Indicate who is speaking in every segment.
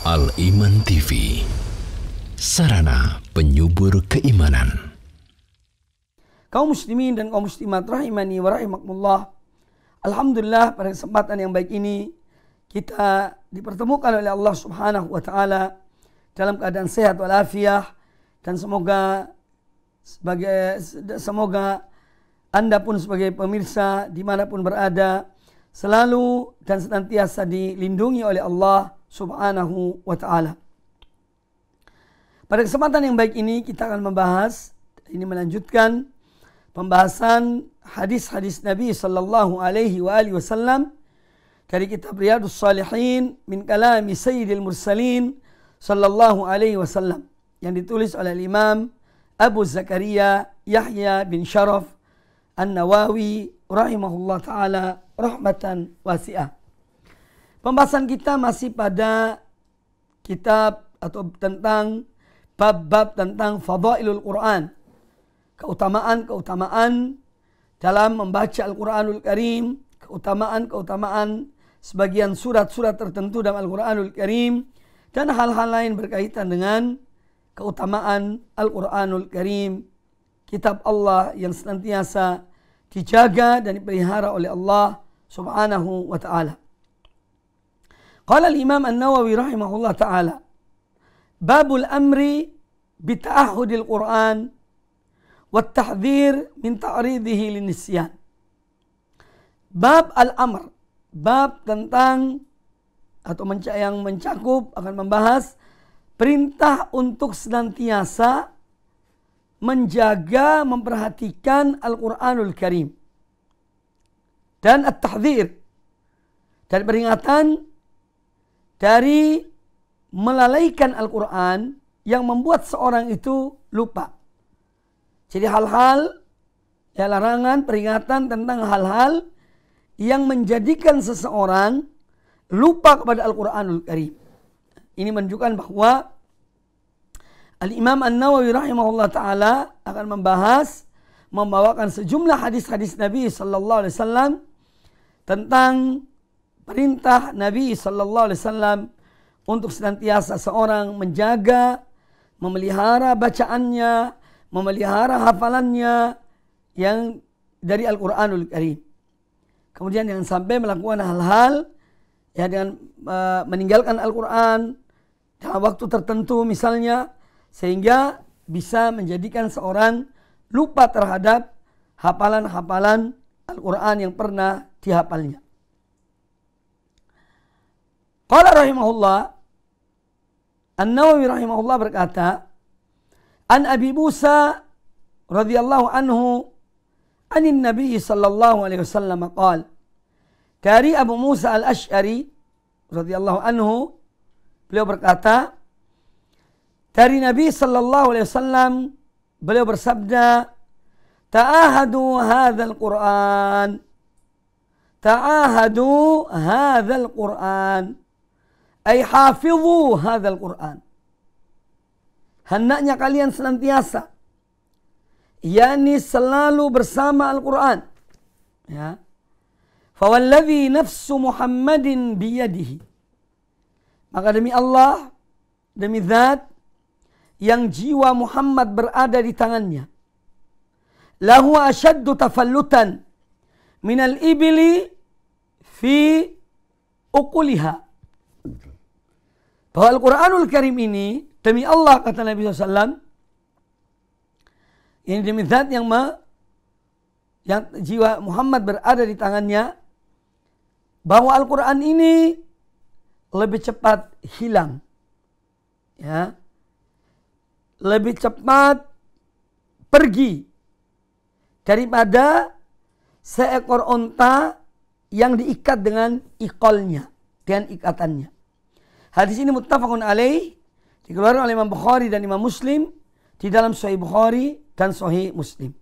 Speaker 1: Al-Iman TV, sarana penyubur keimanan.
Speaker 2: Kaum muslimin dan kaum muslimat rahimani wa rahimakumullah. Alhamdulillah, pada kesempatan yang baik ini kita dipertemukan oleh Allah Subhanahu wa taala dalam keadaan sehat walafiat, dan semoga Anda pun sebagai pemirsa dimanapun berada selalu dan senantiasa dilindungi oleh Allah Subhanahu wa ta'ala. Pada kesempatan yang baik ini kita akan melanjutkan pembahasan hadis-hadis Nabi sallallahu alaihi wasallam dari kitab Riyadhus Shalihin min kalami Sayyidil Mursalin sallallahu alaihi wasallam yang ditulis oleh Imam Abu Zakaria Yahya bin Sharaf An-Nawawi rahimahullah ta'ala rahmatan wasi'ah. Pembahasan kita masih pada kitab atau tentang bab-bab tentang fadailul Quran, keutamaan-keutamaan dalam membaca Al-Quranul Karim, keutamaan-keutamaan sebagian surat-surat tertentu dalam Al-Quranul Karim, dan hal-hal lain berkaitan dengan keutamaan Al-Quranul Karim, kitab Allah yang senantiasa dijaga dan dipelihara oleh Allah Subhanahu wa ta'ala. Qala al-Imam An-Nawawi rahimahullah ta'ala, babul amri bita'ahudil Quran wa tahdhir min ta'ridihi linisyan. Bab al-amr, bab tentang atau yang mencakup akan membahas perintah untuk senantiasa menjaga, memperhatikan Al-Quranul Karim, dan at-tahdhir, dan peringatan dari melalaikan Al-Quran yang membuat seorang itu lupa. Jadi hal-hal, larangan, peringatan tentang hal-hal yang menjadikan seseorang lupa kepada Al-Quranul Karim. Ini menunjukkan bahwa Al-Imam An-Nawawi rahimahullah ta'ala akan membawakan sejumlah hadis-hadis Nabi sallallahu alaihi wasallam tentang perintah Nabi sallallahu alaihi wasallam untuk senantiasa seorang menjaga, memelihara bacaannya, memelihara hafalannya yang dari Al-Quranul Karim. Kemudian jangan sampai melakukan hal-hal dengan meninggalkan Al-Quran dalam waktu tertentu misalnya, sehingga bisa menjadikan seorang lupa terhadap hafalan-hafalan Al-Quran yang pernah dihafalnya. Qala rahimahullah, An-Nawawi rahimahullah berkata, An Abi Musa radhiyallahu anhu anin Nabi sallallahu alaihi wasallam qala, dari Abu Musa al-Ash'ari radhiyallahu anhu, beliau berkata, dari Nabi sallallahu alaihi wasallam beliau bersabda, ta'ahadu hadzal Qur'an, ta'ahadu hadzal Qur'an, ay hafidhu hadzal Qur'an. Hendaknya kalian senantiasa, yakni selalu bersama Al-Quran. Ya. Fawalladhi nafsu Muhammadin biyadihi. Maka demi Allah, demi zat yang jiwa Muhammad berada di tangannya, lahu ashaddu tafallutan minal ibli fi uquliha. Bahwa Al-Quranul Karim ini, demi Allah, kata Nabi SAW, ini demi zat yang jiwa Muhammad berada di tangannya, bahwa Al-Quran ini lebih cepat hilang, ya, lebih cepat pergi daripada seekor onta yang diikat dengan iqalnya, dengan ikatannya. Hadis ini muttafaqun alaih, dikeluarkan oleh Imam Bukhari dan Imam Muslim di dalam Sahih Bukhari dan Sahih Muslim.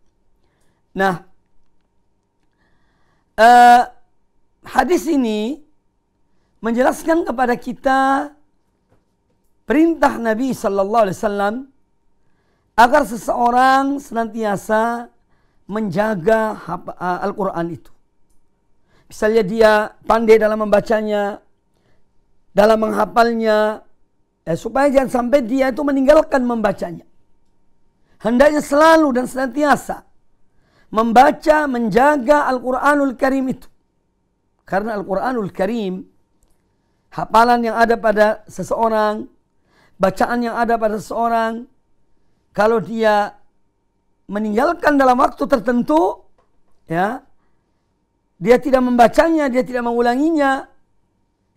Speaker 2: Nah, hadis ini menjelaskan kepada kita perintah Nabi sallallahu alaihi wasallam agar seseorang senantiasa menjaga Al-Quran itu. Misalnya dia pandai dalam membacanya, dalam menghafalnya, supaya jangan sampai dia itu meninggalkan membacanya. Hendaknya selalu dan senantiasa membaca, menjaga Al-Quranul Karim itu. Karena Al-Quranul Karim, hafalan yang ada pada seseorang, bacaan yang ada pada seseorang, kalau dia meninggalkan dalam waktu tertentu, ya, dia tidak membacanya, dia tidak mengulanginya,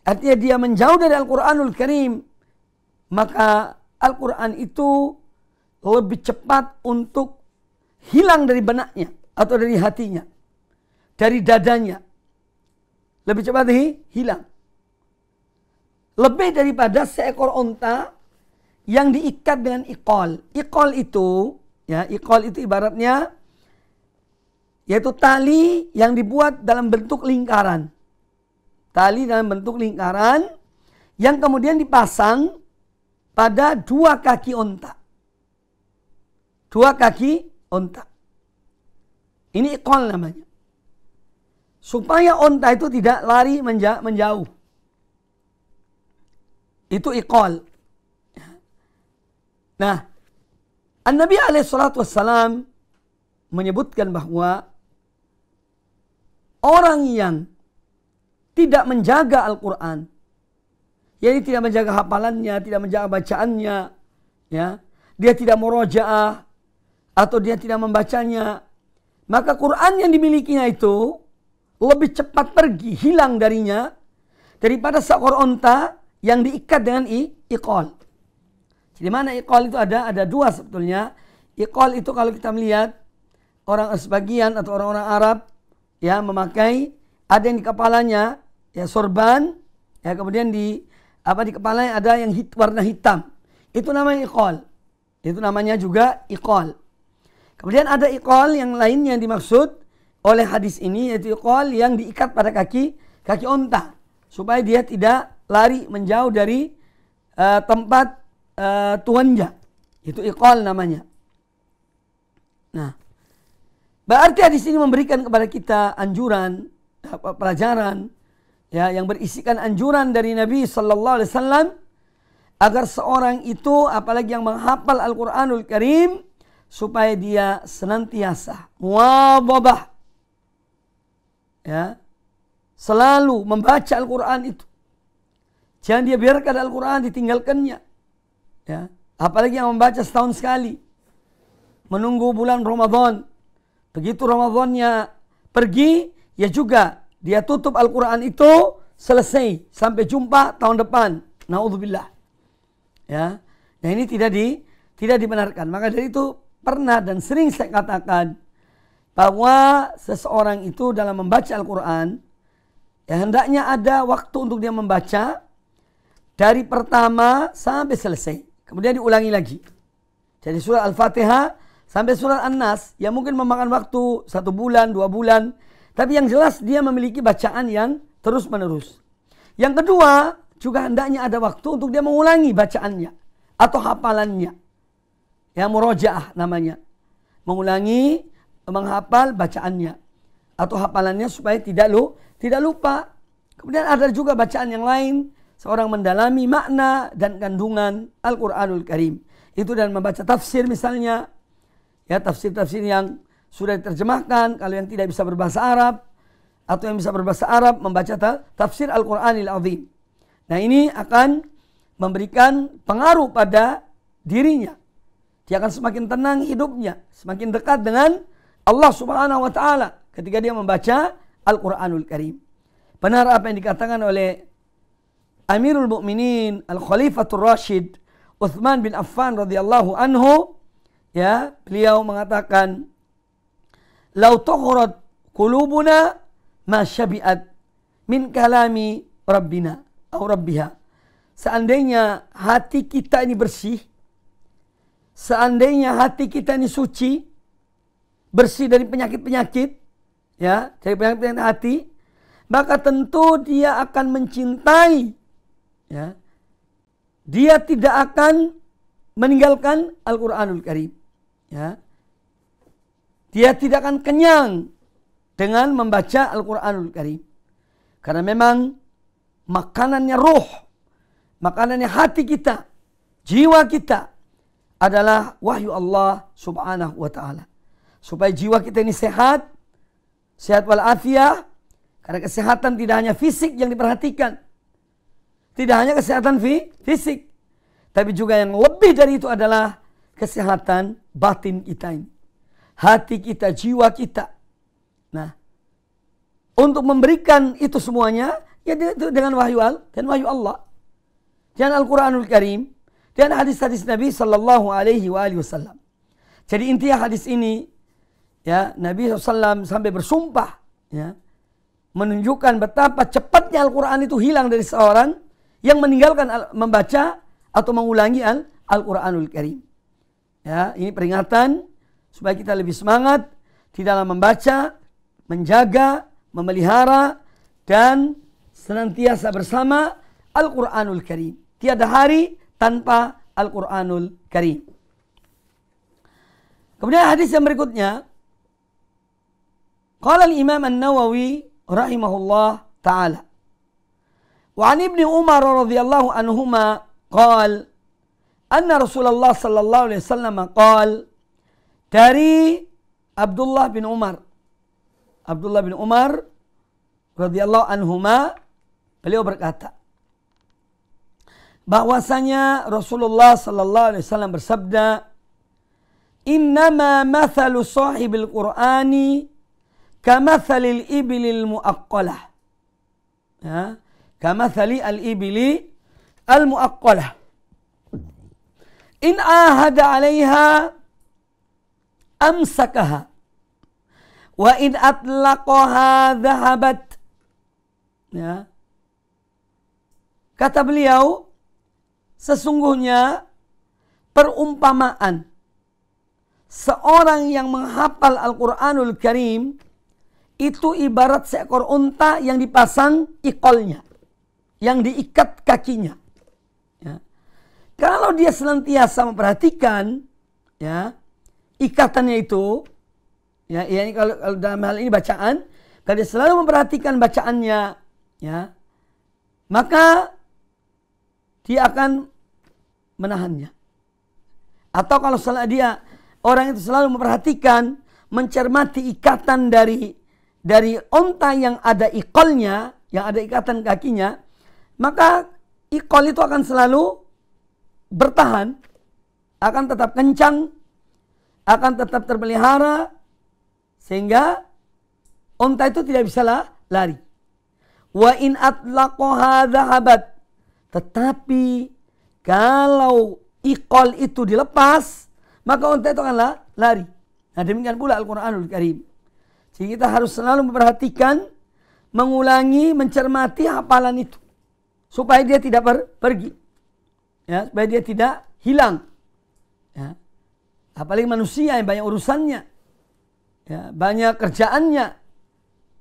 Speaker 2: artinya dia menjauh dari Al-Quranul Karim, maka Al-Quran itu lebih cepat untuk hilang dari benaknya atau dari hatinya, dari dadanya. Lebih cepat hilang. Lebih daripada seekor onta yang diikat dengan iqal. Iqal itu, ya, iqal itu ibaratnya yaitu tali yang dibuat dalam bentuk lingkaran. Tali dalam bentuk lingkaran yang kemudian dipasang pada dua kaki onta. Dua kaki onta. Ini iqal namanya. Supaya onta itu tidak lari menjauh. Itu iqal. Nah, An-Nabi SAW menyebutkan bahwa orang yang tidak menjaga Al-Quran, yaitu tidak menjaga hafalannya, tidak menjaga bacaannya, ya, dia tidak murojaah, atau dia tidak membacanya, maka Quran yang dimilikinya itu lebih cepat pergi, hilang darinya, daripada seekor onta yang diikat dengan iqal. Jadi mana iqal itu ada dua sebetulnya. Iqal itu kalau kita melihat orang sebagian atau orang-orang Arab, ya, memakai, ada yang di kepalanya, ya, sorban, ya, kemudian di kepalanya ada yang warna hitam. Itu namanya iqal. Itu namanya juga iqal. Kemudian ada iqal yang lainnya yang dimaksud oleh hadis ini, yaitu iqal yang diikat pada kaki onta, supaya dia tidak lari menjauh dari tempat tuannya. Itu iqal namanya. Nah, berarti hadis ini memberikan kepada kita anjuran, pelajaran, ya, yang berisikan anjuran dari Nabi Sallallahu Alaihi Wasallam agar seorang itu, apalagi yang menghafal Al-Quranul Karim, supaya dia senantiasa muwadhabah, ya, selalu membaca Al-Quran itu. Jangan dia biarkan Al-Quran ditinggalkannya, ya, apalagi yang membaca setahun sekali, menunggu bulan Ramadan. Begitu Ramadannya pergi, ya juga dia tutup Al-Quran itu, selesai, sampai jumpa tahun depan. Naudzubillah. Ya, nah ini tidak dibenarkan. Maka dari itu pernah dan sering saya katakan bahwa seseorang itu dalam membaca Al-Quran, ya, hendaknya ada waktu untuk dia membaca dari pertama sampai selesai. Kemudian diulangi lagi. Jadi surah Al-Fatihah sampai surah An-Nas, yang mungkin memakan waktu 1 bulan, 2 bulan. Tapi yang jelas dia memiliki bacaan yang terus menerus. Yang kedua, juga hendaknya ada waktu untuk dia mengulangi bacaannya atau hafalannya. Ya, murojaah namanya. Mengulangi, menghafal bacaannya atau hafalannya supaya tidak lupa. Kemudian ada juga bacaan yang lain, seorang mendalami makna dan kandungan Al-Quranul Karim. Itu dan membaca tafsir misalnya, ya, tafsir-tafsir yang sudah diterjemahkan. Kalau yang tidak bisa berbahasa Arab atau yang bisa berbahasa Arab, membaca tafsir Al-Quranil Azim. Nah, ini akan memberikan pengaruh pada dirinya. Dia akan semakin tenang hidupnya, semakin dekat dengan Allah Subhanahu wa Ta'ala ketika dia membaca Al-Quranul Karim. Benar apa yang dikatakan oleh Amirul Mukminin Al-Khalifatul Rashid Uthman bin Affan radhiyallahu anhu, ya, beliau mengatakan, "Lau tughrat qulubuna ma syabi'at min kalami rabbina atau rabbiha." Seandainya hati kita ini bersih, seandainya hati kita ini suci, bersih dari penyakit-penyakit, ya, dari penyakit hati, maka tentu dia akan mencintai, ya, dia tidak akan meninggalkan Al-Quranul Karim, ya. Dia tidak akan kenyang dengan membaca Al-Quranul Karim. Karena memang makanannya ruh, makanannya hati kita, jiwa kita adalah wahyu Allah subhanahu wa ta'ala. Supaya jiwa kita ini sehat, sehat walafiat. Karena kesehatan tidak hanya fisik yang diperhatikan. Tidak hanya kesehatan fisik. Tapi juga yang lebih dari itu adalah kesehatan batin kita ini. Hati kita, jiwa kita. Nah, untuk memberikan itu semuanya, ya itu dengan wahyu Allah. Dan Al-Quranul Karim. Dan hadis-hadis Nabi Sallallahu Alaihi Wasallam. Jadi intinya hadis ini, ya, Nabi SAW sampai bersumpah, ya, menunjukkan betapa cepatnya Al-Quran itu hilang dari seorang yang meninggalkan membaca atau mengulangi Al-Quranul Karim. Ya, ini peringatan supaya kita lebih semangat di dalam membaca, menjaga, memelihara, dan senantiasa bersama Al-Quranul Karim. Tiada hari tanpa Al-Quranul Karim. Kemudian hadis yang berikutnya, qala al-Imam An-Nawawi rahimahullah ta'ala, wa an Ibni Umar radhiyallahu anhuma qala anna Rasulullah sallallahu alaihi wasallam qala, dari Abdullah bin Umar radhiyallahu anhuma, beliau berkata bahwasanya Rasulullah sallallahu alaihi wasallam bersabda, innama mathalu sahibil Qur'ani kamathalil ibilil muaqqalah. Ya, kamathali al-ibili al-muaqqalah. In ahada 'alaiha amsakaha wa in atlaqaha dhahabat. Ya. Kata beliau, sesungguhnya perumpamaan seorang yang menghafal Al-Quranul Karim itu ibarat seekor unta yang dipasang ikolnya, yang diikat kakinya. Ya. Kalau dia senantiasa memperhatikan, ya, ikatannya itu, ya, ini kalau dalam hal ini bacaan, kalau dia selalu memperhatikan bacaannya, ya, maka dia akan menahannya. Atau kalau dia orang itu selalu memperhatikan, mencermati ikatan dari unta yang ada ikolnya, yang ada ikatan kakinya, maka ikol itu akan selalu bertahan, akan tetap kencang, akan tetap terpelihara, sehingga unta itu tidak bisa lari. Wa in atlaqaha dhahabat. Tetapi kalau ikol itu dilepas, maka unta itu akan lari. Nah, demikian pula Al-Quranul Karim. Jadi kita harus selalu memperhatikan, mengulangi, mencermati hafalan itu, supaya dia tidak pergi, ya, supaya dia tidak hilang. Ya. Apalagi manusia yang banyak urusannya, ya, banyak kerjaannya,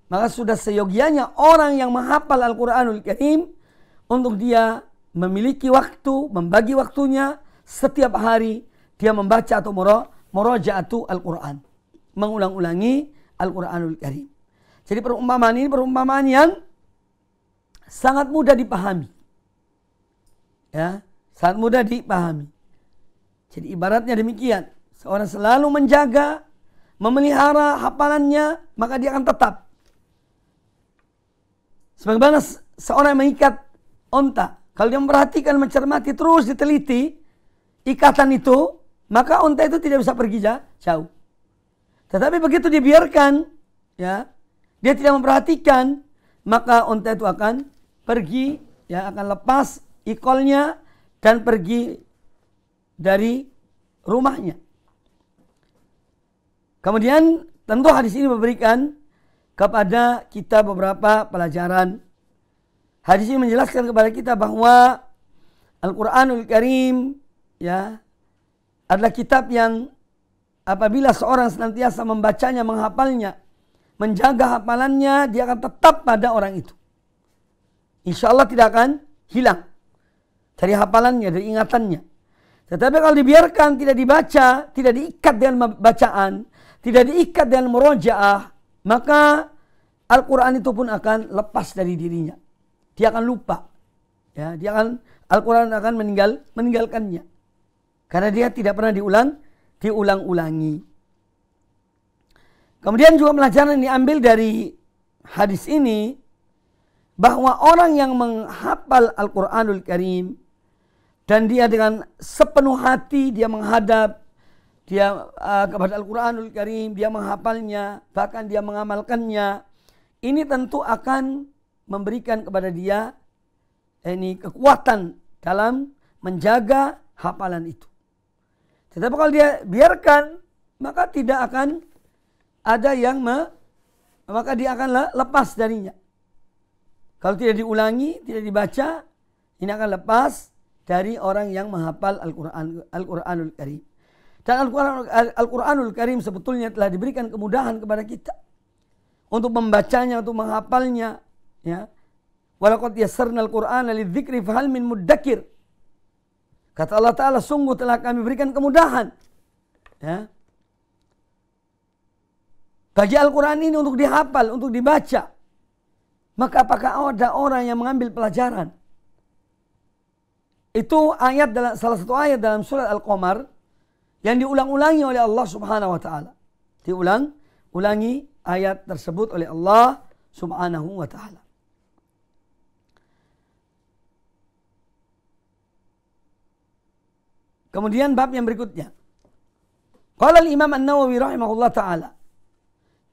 Speaker 2: maka sudah seyogianya orang yang menghafal Al-Quranul Karim untuk dia memiliki waktu, membagi waktunya setiap hari dia membaca atau murajaatu Al-Quran, mengulang-ulangi Al-Quranul Karim. Jadi perumpamaan ini perumpamaan yang sangat mudah dipahami, ya, sangat mudah dipahami. Jadi ibaratnya demikian, seorang selalu menjaga, memelihara hafalannya, maka dia akan tetap. Sebagaimana seorang yang mengikat unta, kalau dia memperhatikan, mencermati, terus diteliti ikatan itu, maka unta itu tidak bisa pergi jauh. Tetapi begitu dibiarkan, ya, dia tidak memperhatikan, maka unta itu akan pergi, ya, akan lepas ikolnya dan pergi dari rumahnya. Kemudian tentu hadis ini memberikan kepada kita beberapa pelajaran. Hadis ini menjelaskan kepada kita bahwa Al-Quranul Karim, ya, adalah kitab yang apabila seorang senantiasa membacanya, menghafalnya, menjaga hafalannya, dia akan tetap pada orang itu. Insya Allah tidak akan hilang dari hafalannya, dari ingatannya. Tetapi kalau dibiarkan, tidak dibaca, tidak diikat dengan bacaan, tidak diikat dengan murojaah, maka Al-Quran itu pun akan lepas dari dirinya. Dia akan lupa. Ya, Al-Quran akan meninggalkannya. Karena dia tidak pernah diulang-ulangi. Kemudian juga pelajaran yang diambil dari hadis ini, bahwa orang yang menghafal Al-Quranul Karim dan dia dengan sepenuh hati dia menghadap kepada Al-Quranul Karim, dia menghafalnya, bahkan dia mengamalkannya, ini tentu akan memberikan kepada dia kekuatan dalam menjaga hafalan itu. Tetapi kalau dia biarkan, maka tidak akan ada yang maka dia akan lepas darinya. Kalau tidak diulangi, tidak dibaca, ini akan lepas dari orang yang menghafal Al-Quranul Karim. Dan Al-Quranul Karim sebetulnya telah diberikan kemudahan kepada kita untuk membacanya, untuk menghafalnya. Ya. Walaqad yassarnal Qur'ana lidzikri fahal min muddakir. Kata Allah Ta'ala, sungguh telah kami berikan kemudahan. Ya. Bagi Al-Quran ini untuk dihafal, untuk dibaca. Maka apakah ada orang yang mengambil pelajaran? Itu salah satu ayat dalam surat Al-Qamar yang diulang-ulangi oleh Allah Subhanahu wa Ta'ala. Diulang-ulangi ayat tersebut oleh Allah Subhanahu wa Ta'ala. Kemudian bab yang berikutnya. Qala al-Imam An-Nawawi rahimahullah ta'ala,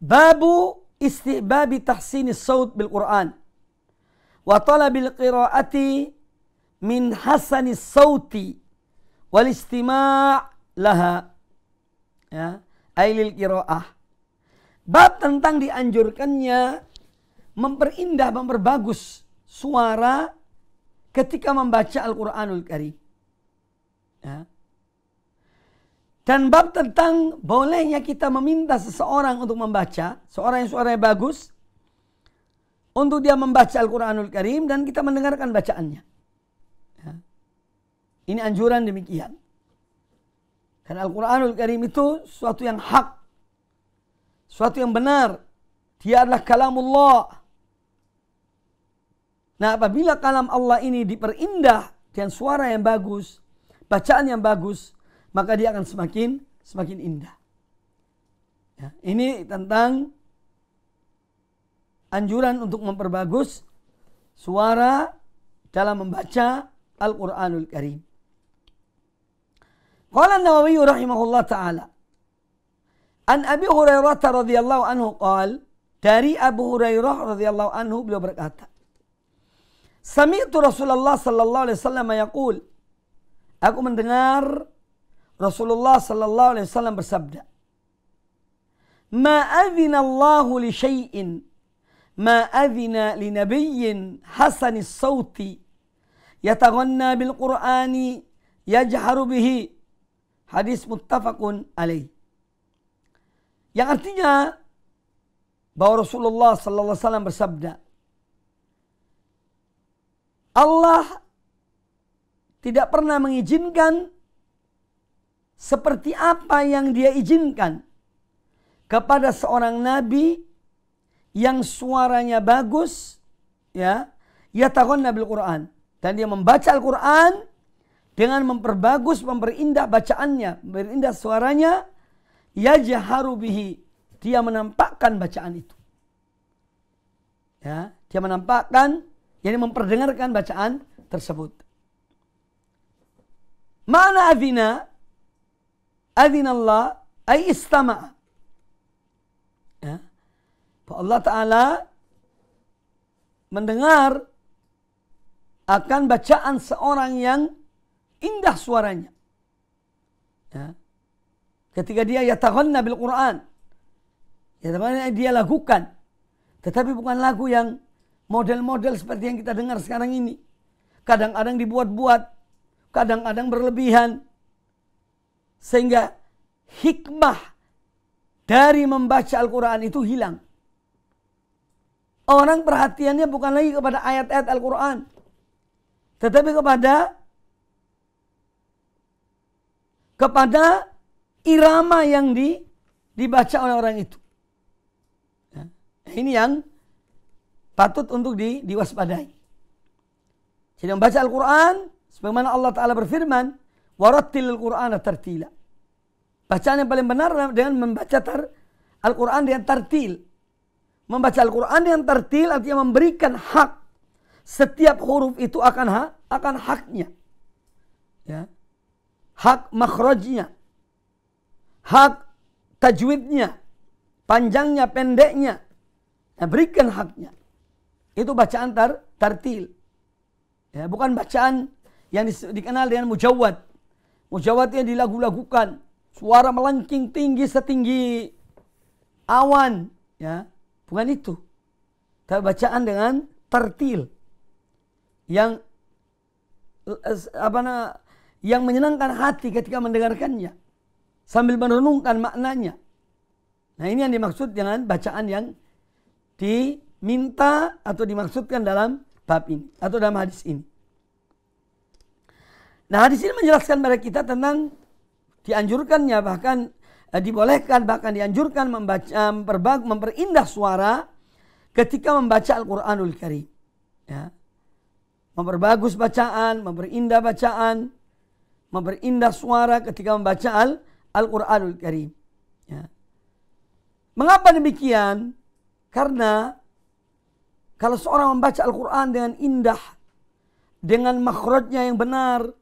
Speaker 2: babu istihbabi tahsinis saut bil Qur'an wa talabil qiraati min hasanis sauti wal istima' laha, ya, ailil qiraah. Bab tentang dianjurkannya memperindah, memperbagus suara ketika membaca Al-Quranul Karim. Ya. Dan bab tentang bolehnya kita meminta seseorang untuk membaca, seorang yang suaranya bagus, untuk dia membaca Al-Quranul Karim dan kita mendengarkan bacaannya. Ya. Ini anjuran demikian. Karena Al-Quranul Karim itu suatu yang hak, suatu yang benar. Dia adalah kalamullah. Nah, apabila kalam Allah ini diperindah dengan suara yang bagus, bacaan yang bagus, maka dia akan semakin indah. Ya, ini tentang anjuran untuk memperbagus suara dalam membaca Al-Quranul Karim. Qala An-Nawawi rahimahullah ta'ala, an Abi Hurairah radhiyallahu anhu qala, dari Abu Hurairah radhiyallahu anhu beliau berkata, sami'tu Rasulullah sallallahu alaihi wasallam yaqul, aku mendengar Rasulullah sallallahu alaihi wasallam bersabda, ma adzina Allahu li syai'in ma adzina li nabiyyin hasanis sauti yataghanna bil Qur'ani yajharu bihi. Hadis muttafaqun alaih. Yang artinya bahwa Rasulullah sallallahu alaihi wasallam bersabda, Allah tidak pernah mengizinkan seperti apa yang dia izinkan kepada seorang nabi yang suaranya bagus, ya, yataghanna bil Qur'an, dan dia membaca Al-Qur'an dengan memperbagus, memperindah bacaannya, memperindah suaranya, yajharu bihi, dia menampakkan bacaan itu. Ya, dia menampakkan, yani memperdengarkan bacaan tersebut. Ma'na adzina, adzina Allah ay istama'a. Ya. Allah Ta'ala mendengar akan bacaan seorang yang indah suaranya. Ya. Ketika dia yataghanna bil Qur'an, dia lakukan, tetapi bukan lagu yang model-model seperti yang kita dengar sekarang ini. Kadang-kadang dibuat-buat, kadang-kadang berlebihan, sehingga hikmah dari membaca Al-Quran itu hilang. Orang perhatiannya bukan lagi kepada ayat-ayat Al-Quran, tetapi kepada irama yang dibaca oleh orang itu. Ya. Ini yang patut untuk diwaspadai. Jadi membaca Al-Quran, sebagaimana Allah Ta'ala berfirman, warattilil Qur'ana tartila. Bacaan yang paling benar dengan membaca Al-Quran dengan tartil. Membaca Al-Quran dengan tartil artinya memberikan hak. Setiap huruf itu akan haknya. Ya. Hak makhrajnya. Hak tajwidnya. Panjangnya, pendeknya. Nah, berikan haknya. Itu bacaan tartil. Ya, bukan bacaan yang dikenal dengan mujawwad. Mujawwad yang dilagu-lagukan. Suara melengking tinggi setinggi awan. Ya, bukan itu. Tapi bacaan dengan tartil. Yang yang menyenangkan hati ketika mendengarkannya. Sambil merenungkan maknanya. Nah, ini yang dimaksud dengan bacaan yang diminta atau dimaksudkan dalam bab ini atau dalam hadis ini. Nah, hadis ini menjelaskan kepada kita tentang dianjurkannya, bahkan dibolehkan, bahkan dianjurkan memperindah suara ketika membaca Al-Quranul Karim. Ya. Memperbagus bacaan, memperindah bacaan, memperindah suara ketika membaca Al-Quranul Karim. Ya. Mengapa demikian? Karena kalau seorang membaca Al-Quran dengan indah, dengan makhrajnya yang benar,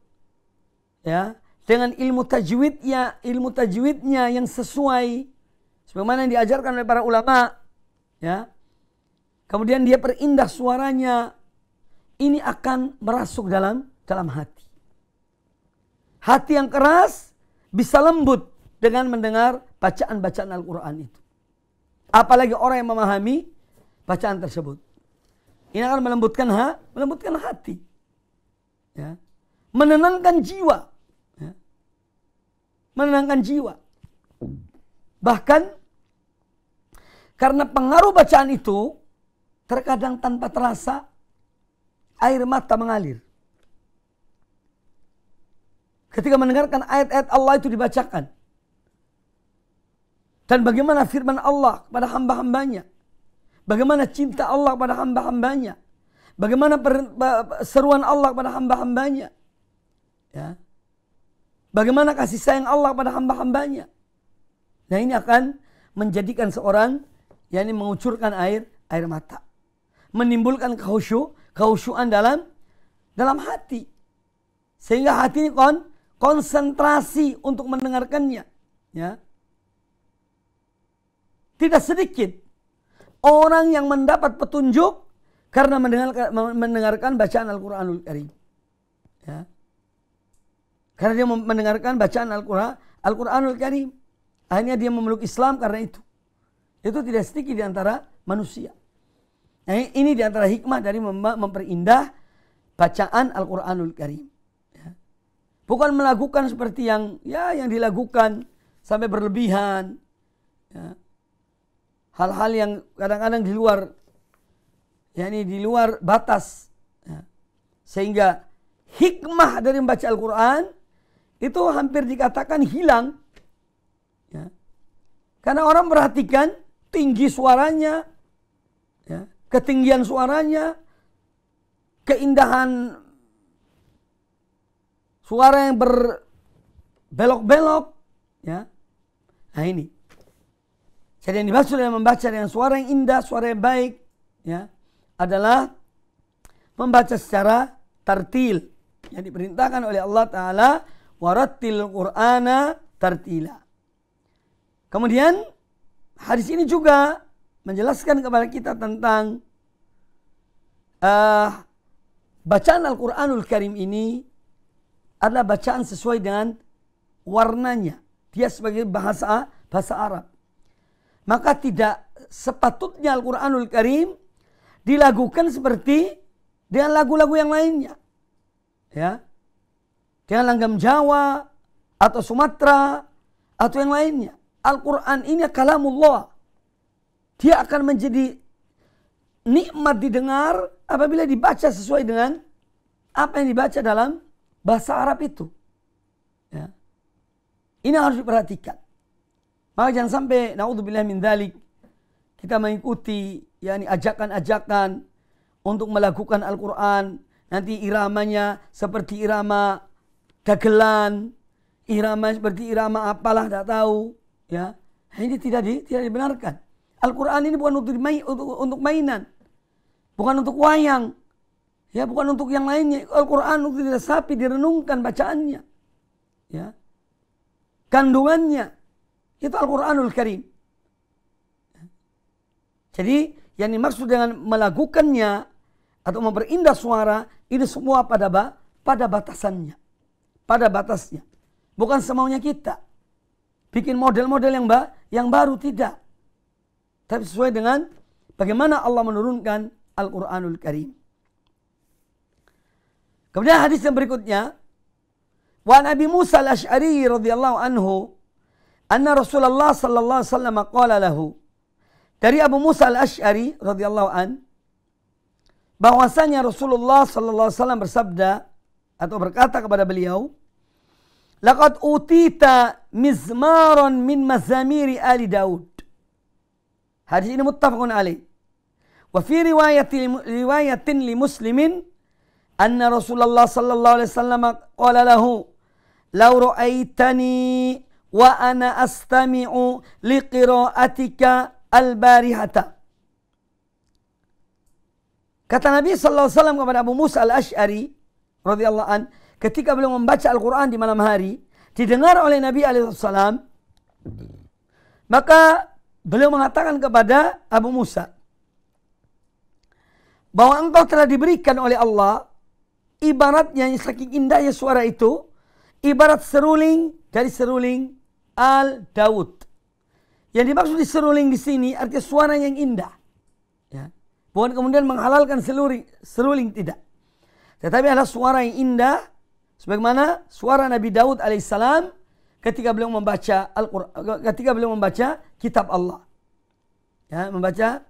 Speaker 2: ya, dengan ilmu tajwidnya yang sesuai, sebagaimana yang diajarkan oleh para ulama, ya, kemudian dia perindah suaranya, ini akan merasuk dalam hati. Hati yang keras bisa lembut dengan mendengar bacaan-bacaan Al-Quran itu. Apalagi orang yang memahami bacaan tersebut. Ini akan melembutkan hati. Ya. Menenangkan jiwa. Ya. Menenangkan jiwa. Bahkan karena pengaruh bacaan itu, terkadang tanpa terasa air mata mengalir. Ketika mendengarkan ayat-ayat Allah itu dibacakan. Dan bagaimana firman Allah kepada hamba-hambanya. Bagaimana cinta Allah kepada hamba-hambanya. Bagaimana seruan Allah kepada hamba-hambanya. Ya. Bagaimana kasih sayang Allah kepada hamba-hambanya. Nah, ini akan menjadikan seorang yakni mengucurkan air mata. Menimbulkan kehusyuan dalam hati. Sehingga hati ini konsentrasi untuk mendengarkannya. Ya. Tidak sedikit orang yang mendapat petunjuk karena mendengarkan bacaan Al-Quranul Karim. Ya. Karena dia mendengarkan bacaan Al-Quranul Karim. Akhirnya dia memeluk Islam karena itu. Itu tidak sedikit di antara manusia. Nah, ini di antara hikmah dari memperindah bacaan Al-Quranul Karim. Ya. Bukan melakukan seperti yang dilakukan sampai berlebihan. Ya. Hal-hal yang kadang-kadang di luar batas. Ya. Sehingga hikmah dari membaca Al-Quran itu hampir dikatakan hilang. Ya. Karena orang perhatikan tinggi suaranya, ya, ketinggian suaranya, keindahan suara yang berbelok-belok. Ya. Nah, ini. Jadi yang dimaksud dengan membaca dengan suara yang indah, suara yang baik, ya, adalah membaca secara tartil. Yang diperintahkan oleh Allah Ta'ala, warattil Qur'ana tartila. Kemudian hadis ini juga menjelaskan kepada kita tentang bacaan Al-Quranul Karim ini adalah bacaan sesuai dengan warnanya. Dia sebagai bahasa Arab. Maka tidak sepatutnya Al-Quranul Karim dilakukan seperti dengan lagu-lagu yang lainnya. Ya. Dengan langgam Jawa atau Sumatera atau yang lainnya. Al-Quran ini kalamullah. Dia akan menjadi nikmat didengar apabila dibaca sesuai dengan apa yang dibaca dalam bahasa Arab itu. Ya. Ini harus diperhatikan. Maka jangan sampai naudzubillah min dzalik kita mengikuti ajakan-ajakan untuk melakukan Al-Quran, nanti iramanya seperti irama dagelan, irama seperti irama apalah tidak tahu, ya. Ini tidak dibenarkan. Al-Quran ini bukan untuk mainan, bukan untuk wayang, ya, bukan untuk yang lainnya. Al-Quran untuk diresapi, direnungkan bacaannya, ya, kandungannya. Itu Al-Quranul Karim. Jadi yang dimaksud dengan melakukannya atau memperindah suara ini semua pada batasannya, pada batasnya. Bukan semaunya kita bikin model-model yang baru, tidak. Tapi sesuai dengan bagaimana Allah menurunkan Al-Quranul Karim. Kemudian hadis yang berikutnya, wa Nabi Musa al-Ash'ari radhiyallahu anhu anna Rasulullah sallallahu alaihi wasallam qala lahu. Dari Abu Musa al-Ash'ari radhiyallahu an, bahwasanya Rasulullah sallallahu alaihi wasallam bersabda atau berkata kepada beliau, laqad utita mizmaran min mazamiri ali Daud. Hadis ini muttafaqun alaih. Wa fi riwayatin li Muslimin anna Rasulullah sallallahu alaihi wasallam qala lahu, law ra'aitani wa ana astami'u liqira'atika al-barihata. Kata Nabi sallallahu alaihi wasallam kepada Abu Musa al-Ash'ari radhiyallahu an, ketika beliau membaca Al-Quran di malam hari, didengar oleh Nabi alaihi salam, maka beliau mengatakan kepada Abu Musa bahwa engkau telah diberikan oleh Allah, ibaratnya saking indahnya suara itu, ibarat seruling dari seruling Al-Daud. Yang dimaksud di seruling di sini artinya suara yang indah, ya. Bukan kemudian menghalalkan seruling, tidak. Tetapi adalah suara yang indah, sebagaimana suara Nabi Daud alaihissalam ketika beliau membaca Al-Quran, ketika beliau membaca kitab Allah, ya, membaca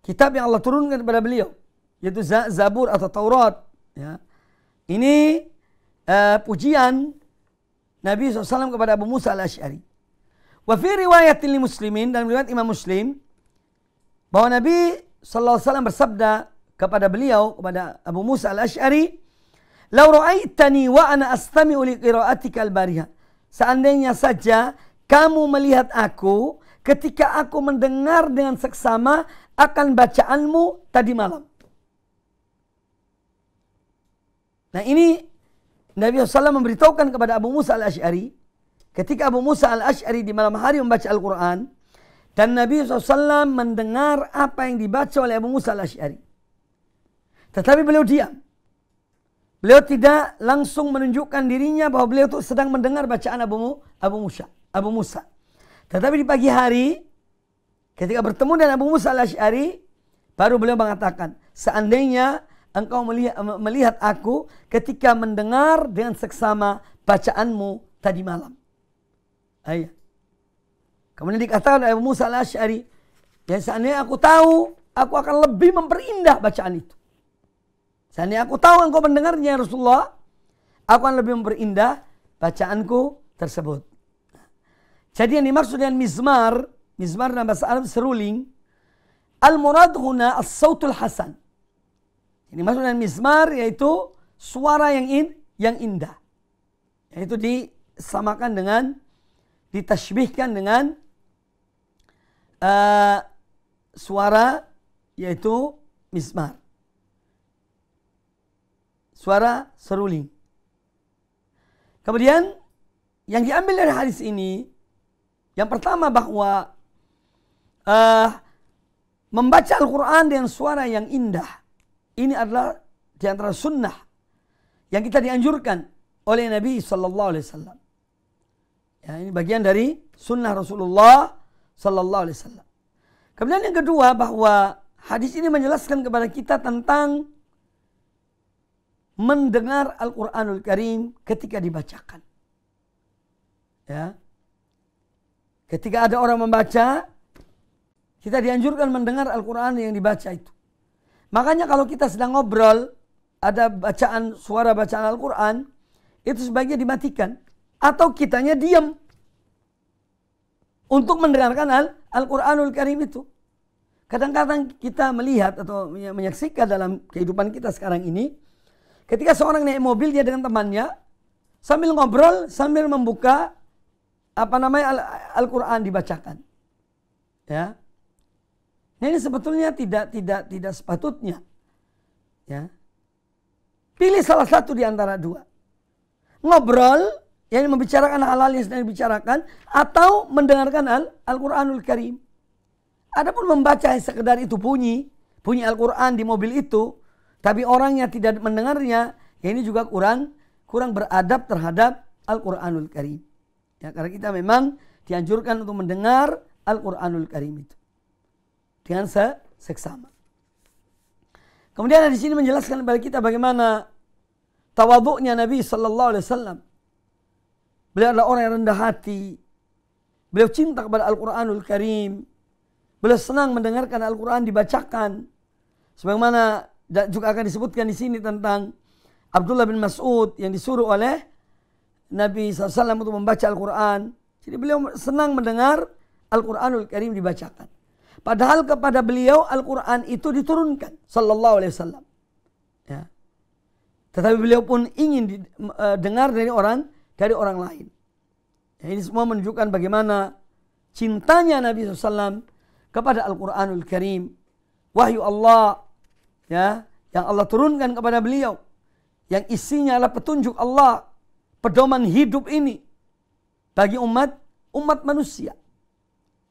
Speaker 2: kitab yang Allah turunkan kepada beliau, yaitu Zabur atau Taurat, ya. Ini pujian Nabi SAW kepada Abu Musa al-Ash'ari. Wa fi riwayatin li Muslimin, dan riwayat Imam Muslim, bahwa Nabi sallallahu alaihi wasallam bersabda kepada beliau, kepada Abu Musa al-Ash'ari, "Lau ra'aitani wa ana astami'u li qira'atika al-bariha." Seandainya saja kamu melihat aku ketika aku mendengar dengan seksama akan bacaanmu tadi malam. Nah, ini Nabi SAW memberitahukan kepada Abu Musa al-Ash'ari, ketika Abu Musa al-Ash'ari di malam hari membaca Al-Quran, dan Nabi SAW mendengar apa yang dibaca oleh Abu Musa al-Ash'ari. Tetapi beliau diam. Beliau tidak langsung menunjukkan dirinya bahwa beliau itu sedang mendengar bacaan Abu Musa. Tetapi di pagi hari, ketika bertemu dengan Abu Musa al-Ash'ari, baru beliau mengatakan, seandainya engkau melihat aku ketika mendengar dengan seksama bacaanmu tadi malam. Ayah. Kemudian dikatakan oleh Abu Musa al-Ash'ari, ya, seandainya aku tahu, aku akan lebih memperindah bacaan itu. Seandainya aku tahu engkau mendengarnya Rasulullah, aku akan lebih memperindah bacaanku tersebut. Jadi yang dimaksud dengan mizmar dalam bahasa Arab seruling, al-murad huna as-sautul hasan. Yang dimaksud dengan mizmar yaitu suara yang indah. Yaitu disamakan dengan, ditashbihkan dengan suara yaitu mizmar. Suara seruling. Kemudian yang diambil dari hadis ini, yang pertama bahwa membaca Al-Quran dengan suara yang indah, ini adalah di antara sunnah yang kita dianjurkan oleh Nabi Sallallahu Alaihi Wasallam. Ya, ini bagian dari sunnah Rasulullah Sallallahu Alaihi Wasallam. Kemudian yang kedua, bahwa hadis ini menjelaskan kepada kita tentang mendengar Al-Quranul Karim ketika dibacakan. Ya. Ketika ada orang membaca, kita dianjurkan mendengar Al-Quran yang dibaca itu. Makanya kalau kita sedang ngobrol, ada suara bacaan Al-Quran, itu sebaiknya dimatikan. Atau kitanya diam untuk mendengarkan Al-Quranul Karim itu. Kadang-kadang kita melihat atau menyaksikan dalam kehidupan kita sekarang ini, ketika seorang naik mobil dia dengan temannya, sambil ngobrol, sambil membuka Al-Quran dibacakan. Ya. Nah, ini sebetulnya tidak sepatutnya. Ya. Pilih salah satu di antara dua. Ngobrol, yang membicarakan hal-hal yang sedang dibicarakan, atau mendengarkan Al-Quranul Karim. Adapun membaca sekedar itu bunyi Al-Quran di mobil itu, tapi orangnya tidak mendengarnya, ya ini juga kurang beradab terhadap Al-Quranul Karim. Ya, karena kita memang dianjurkan untuk mendengar Al-Quranul Karim itu dengan seksama. Kemudian di sini menjelaskan kepada kita bagaimana tawadhu'nya Nabi sallallahu alaihi wasallam. Beliau adalah orang yang rendah hati. Beliau cinta kepada Al-Quranul Karim. Beliau senang mendengarkan Al-Quran dibacakan. Sebagaimana juga akan disebutkan di sini tentang Abdullah bin Mas'ud yang disuruh oleh Nabi SAW untuk membaca Al-Quran. Jadi beliau senang mendengar Al-Quranul Karim dibacakan. Padahal kepada beliau Al-Quran itu diturunkan. Sallallahu alaihi wasallam. Ya. Tetapi beliau pun ingin dengar dari orang lain. Ya, ini semua menunjukkan bagaimana cintanya Nabi SAW kepada Al-Quranul Karim. Wahyu Allah. Ya, yang Allah turunkan kepada beliau. Yang isinya adalah petunjuk Allah. Pedoman hidup ini bagi umat manusia.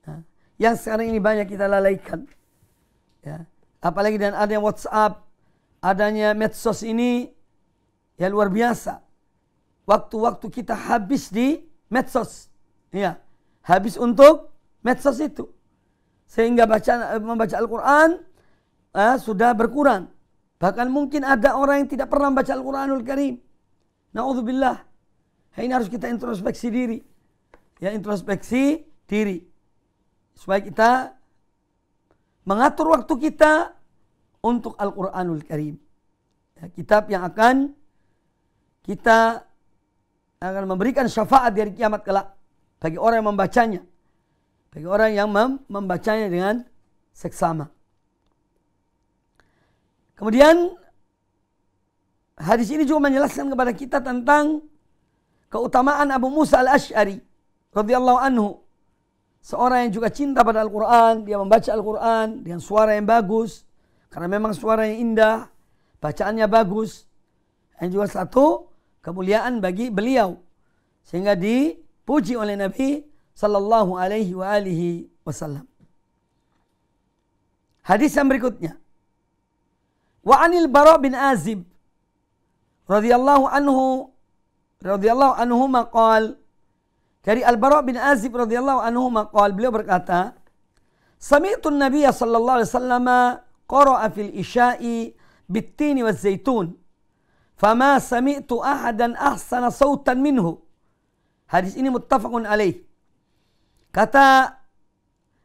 Speaker 2: Ya, yang sekarang ini banyak kita lalaikan. Ya, apalagi dengan adanya WhatsApp, adanya medsos ini, ya luar biasa. Waktu-waktu kita habis di medsos. Ya, habis untuk medsos itu. Sehingga membaca Al-Quran sudah berkurang. Bahkan mungkin ada orang yang tidak pernah membaca Al-Quranul Karim. Na'udzubillah. Ini harus kita introspeksi diri. Ya, introspeksi diri. Supaya kita mengatur waktu kita untuk Al-Quranul Karim. Ya, kitab yang akan memberikan syafaat di hari kiamat kelak bagi orang yang membacanya. Bagi orang yang membacanya dengan seksama. Kemudian hadis ini juga menjelaskan kepada kita tentang keutamaan Abu Musa al-Ash'ari radhiyallahu anhu. Seorang yang juga cinta pada Al-Quran. Dia membaca Al-Quran dengan suara yang bagus. Karena memang suara yang indah. Bacaannya bagus. Dan juga satu kemuliaan bagi beliau. Sehingga dipuji oleh Nabi sallallahu alaihi wa alihi wasallam. Hadis yang berikutnya. Wa anil Bara' bin Azib radhiyallahu anhu maqal. Dari Al-Bara' bin Azib radhiyallahu anhu maqal, beliau berkata, sami'tu an-nabiy sallallahu alaihi wasallam qara'a fil isya'i bit-tini waz-zaitun fama sami'tu ahadan ahsana sautan minhu. Hadis ini muttafaqun alaih. Kata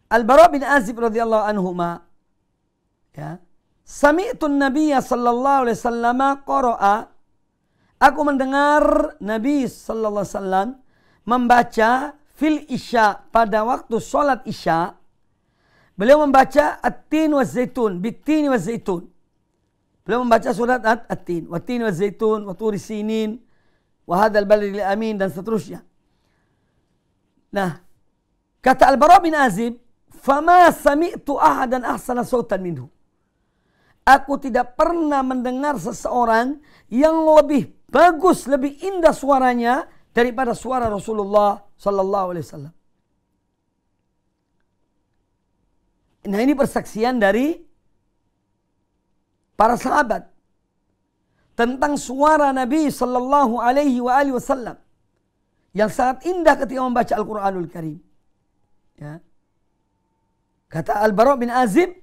Speaker 2: Al-Bara' bin Azib radhiyallahu anhuma, ya, sami'tu an-nabiy sallallahu alaihi wasallam qara'a, aku mendengar Nabi sallallahu alaihi wasallam membaca fil isya, pada waktu sholat isya. Beliau membaca at-tin wa zaitun, bit-tin wa zaitun. Beliau membaca surat at-tin, wa tin wa zaitun, wa turi sinin, wa hadzal baladil amin, dan seterusnya. Nah, kata Al-Bara' bin Azib, fama sami'tu ahadan ahsana sautan minhu. Aku tidak pernah mendengar seseorang yang lebih bagus, lebih indah suaranya daripada suara Rasulullah sallallahu alaihi wasallam. Nah, ini persaksian dari para sahabat tentang suara Nabi sallallahu alaihi wasallam yang sangat indah ketika membaca Al-Quranul Karim. Ya. Kata Al-Bara' bin Azib,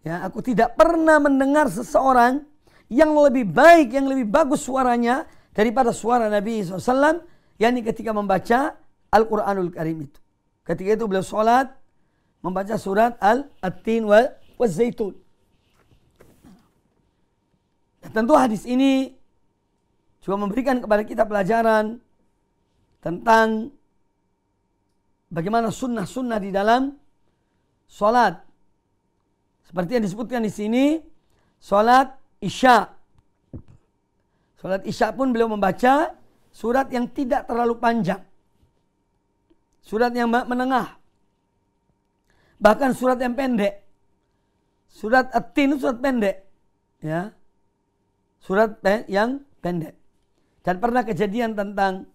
Speaker 2: ya, aku tidak pernah mendengar seseorang yang lebih baik, yang lebih bagus suaranya daripada suara Nabi SAW, yakni ketika membaca Al-Quranul Karim itu. Ketika itu beliau sholat, membaca surat At-Tin wa Zaitun. Nah, tentu hadis ini juga memberikan kepada kita pelajaran tentang bagaimana sunnah-sunnah di dalam sholat. Seperti yang disebutkan di sini, sholat Isya. Sholat Isya pun beliau membaca surat yang tidak terlalu panjang, surat yang menengah, bahkan surat yang pendek. Surat At-Tin itu surat pendek, ya, surat yang pendek. Dan pernah kejadian tentang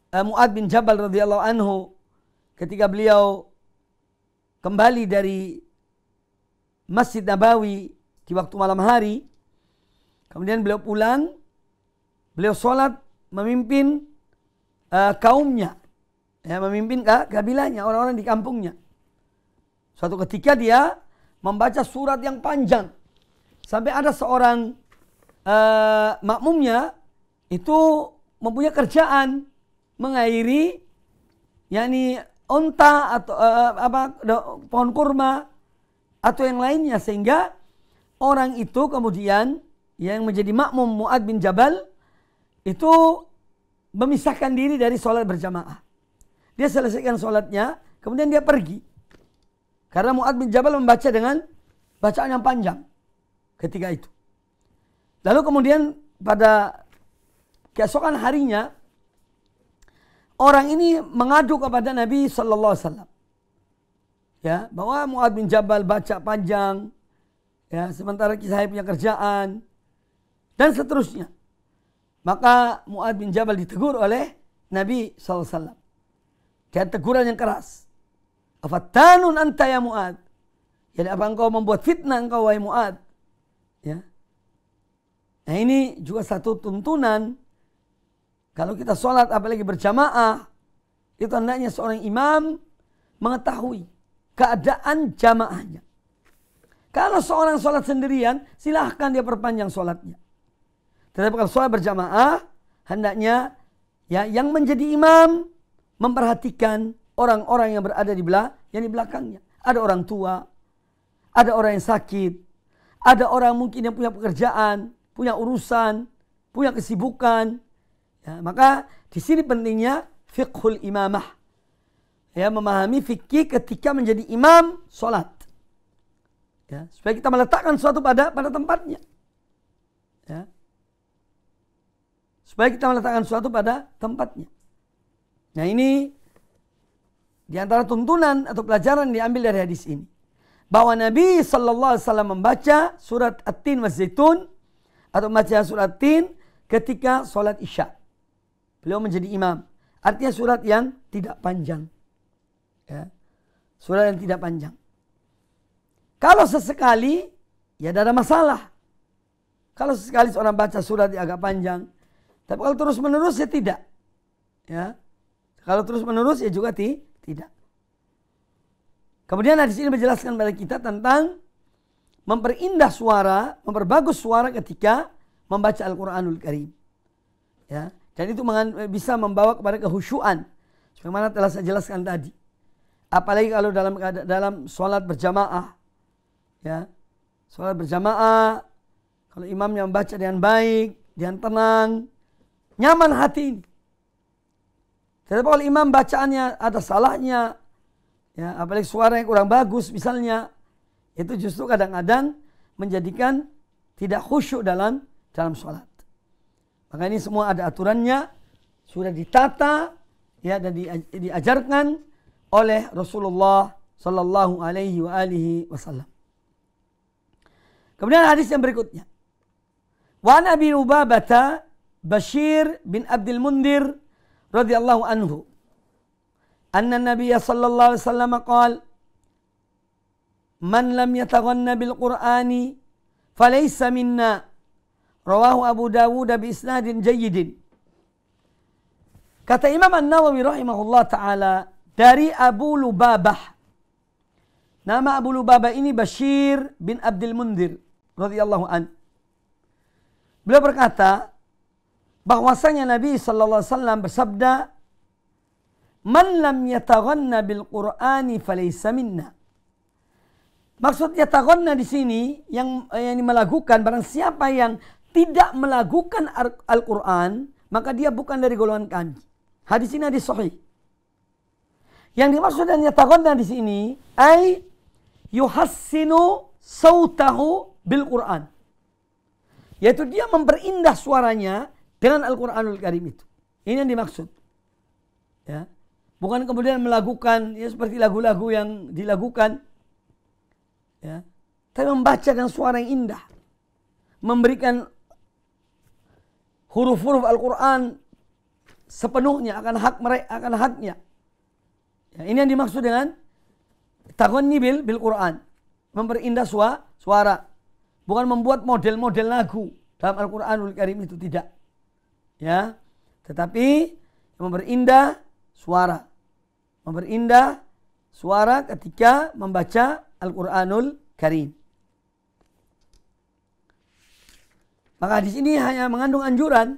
Speaker 2: Mu'adz bin Jabal radhiyallahu anhu ketika beliau kembali dari Masjid Nabawi di waktu malam hari, kemudian beliau pulang, beliau sholat memimpin kaumnya, ya, memimpin kabilahnya, orang-orang di kampungnya. Suatu ketika dia membaca surat yang panjang sampai ada seorang makmumnya itu mempunyai kerjaan mengairi, yakni onta atau pohon kurma atau yang lainnya, sehingga orang itu kemudian yang menjadi makmum Mu'adz bin Jabal itu memisahkan diri dari sholat berjamaah. Dia selesaikan sholatnya, kemudian dia pergi. Karena Mu'adz bin Jabal membaca dengan bacaan yang panjang ketika itu. Lalu kemudian pada keesokan harinya, orang ini mengadu kepada Nabi Sallallahu Alaihi Wasallam, ya, bahwa Mu'adz bin Jabal baca panjang, ya, sementara saya punya kerjaan, dan seterusnya. Maka Mu'adz bin Jabal ditegur oleh Nabi Sallallahu Alaihi Wasallam dengan teguran yang keras. Afattanun anta ya Mu'adz. Jadi apa engkau membuat fitnah engkau wahai Mu'adz? Ya. Nah ini juga satu tuntunan. Kalau kita sholat apalagi berjamaah, itu hendaknya seorang imam mengetahui keadaan jamaahnya. Kalau seorang sholat sendirian, silahkan dia perpanjang sholatnya. Tetapi kalau sholat berjamaah, hendaknya ya yang menjadi imam memperhatikan orang-orang yang berada di belakangnya. Ada orang tua, ada orang yang sakit, ada orang mungkin yang punya pekerjaan, punya urusan, punya kesibukan. Ya, maka di sini pentingnya fiqhul imamah. Ya, memahami fikih ketika menjadi imam sholat. Ya, supaya kita meletakkan sesuatu pada tempatnya. Ya. Supaya kita meletakkan sesuatu pada tempatnya. Nah ini di antara tuntunan atau pelajaran yang diambil dari hadis ini, bahwa Nabi Sallallahu Alaihi Wasallam membaca surat At-Tin wa Zaitun atau membaca surat At-Tin ketika sholat isya. Beliau menjadi imam. Artinya surat yang tidak panjang. Ya. Surat yang tidak panjang. Kalau sesekali, ya tidak ada masalah. Kalau sesekali seorang baca surat yang agak panjang. Tapi kalau terus menerus ya tidak. Ya. Kalau terus menerus ya juga tidak. Kemudian hadis ini menjelaskan kepada kita tentang memperindah suara, memperbagus suara ketika membaca Al-Quranul Karim. Ya, dan itu bisa membawa kepada kehusyuan, sebagaimana telah saya jelaskan tadi. Apalagi kalau dalam sholat berjamaah, ya, sholat berjamaah, kalau imamnya membaca dengan baik, dengan tenang, nyaman hati ini. Tetapi kalau imam bacaannya ada salahnya, ya, apalagi suara yang kurang bagus misalnya, itu justru kadang-kadang menjadikan tidak khusyuk dalam sholat. Maka ini semua ada aturannya, sudah ditata, ya, dan diajarkan oleh Rasulullah Sallallahu Alaihi Wasallam. Kemudian hadis yang berikutnya, wa an Abi Lubabah Bashir bin Abdul Mundir radhiyallahu anhu anna Nabiy sallallahu alaihi wasallam qala man lam yataghanna bil Qur'ani falaysa minna, rawahu Abu Dawud bi isnadin jayyidin. Kata Imam An-Nawawi rahimahullah taala dari Abu Lubabah. Nama Abu Lubabah ini Bashir bin Abdul Mundir radhiyallahu an. Beliau berkata bahwasanya Nabi sallallahu alaihi wasallam bersabda, "Man lam yataghanna bil Qur'ani falaysa minna." Maksud yataghanna di sini yang melakukan, barang siapa yang tidak melakukan Al-Qur'an, maka dia bukan dari golongan kami. Hadis ini hadis sahih. Yang dimaksud dengan yataghanna di sini ay yuhassinu sautahu bil Qur'an. Yaitu dia memperindah suaranya dengan Al-Quranul Karim itu. Ini yang dimaksud. Ya. Bukan kemudian melakukan ya seperti lagu-lagu yang dilakukan. Ya. Tapi membaca dengan suara yang indah. Memberikan huruf-huruf Al-Quran sepenuhnya akan hak mereka, akan haknya. Ya, ini yang dimaksud dengan taghanni bil Quran. Memperindah suara. Bukan membuat model-model lagu dalam Al-Quranul Karim itu, tidak. Ya, tetapi memperindah suara. Memperindah suara ketika membaca Al-Quranul Karim. Maka di sini hanya mengandung anjuran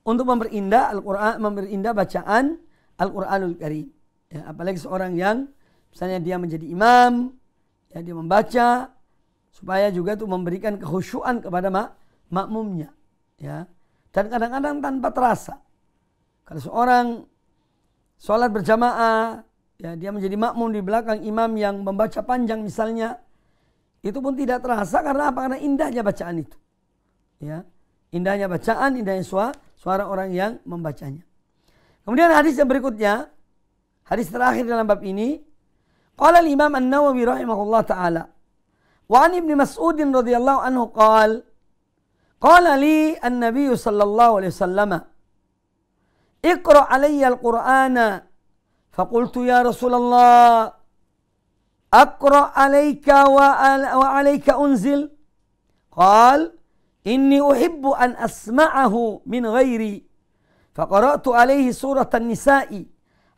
Speaker 2: untuk memperindah Al-Quran, memperindah bacaan Al-Quranul Karim. Ya, apalagi seorang yang misalnya dia menjadi imam, ya, dia membaca supaya juga itu memberikan kekhusyuan kepada makmumnya. Ya. Dan kadang-kadang tanpa terasa. Kalau seorang sholat berjamaah, ya, dia menjadi makmum di belakang imam yang membaca panjang misalnya, itu pun tidak terasa karena apa? Karena indahnya bacaan itu. Ya. Indahnya bacaan, indahnya suara orang yang membacanya. Kemudian hadis yang berikutnya, hadis terakhir dalam bab ini, qala al-Imam An-Nawawi rahimahullah ta'ala, wa an Ibnu Mas'ud radhiyallahu anhu qala li an-nabiy sallallahu alaihi wasallam, iqra alayya al-Qur'ana, faqultu ya Rasulullah, aqra alayka wa alayka unzil, qala inni uhibbu an asma'ahu min ghairi, faqara'tu alayhi surah an-nisa'i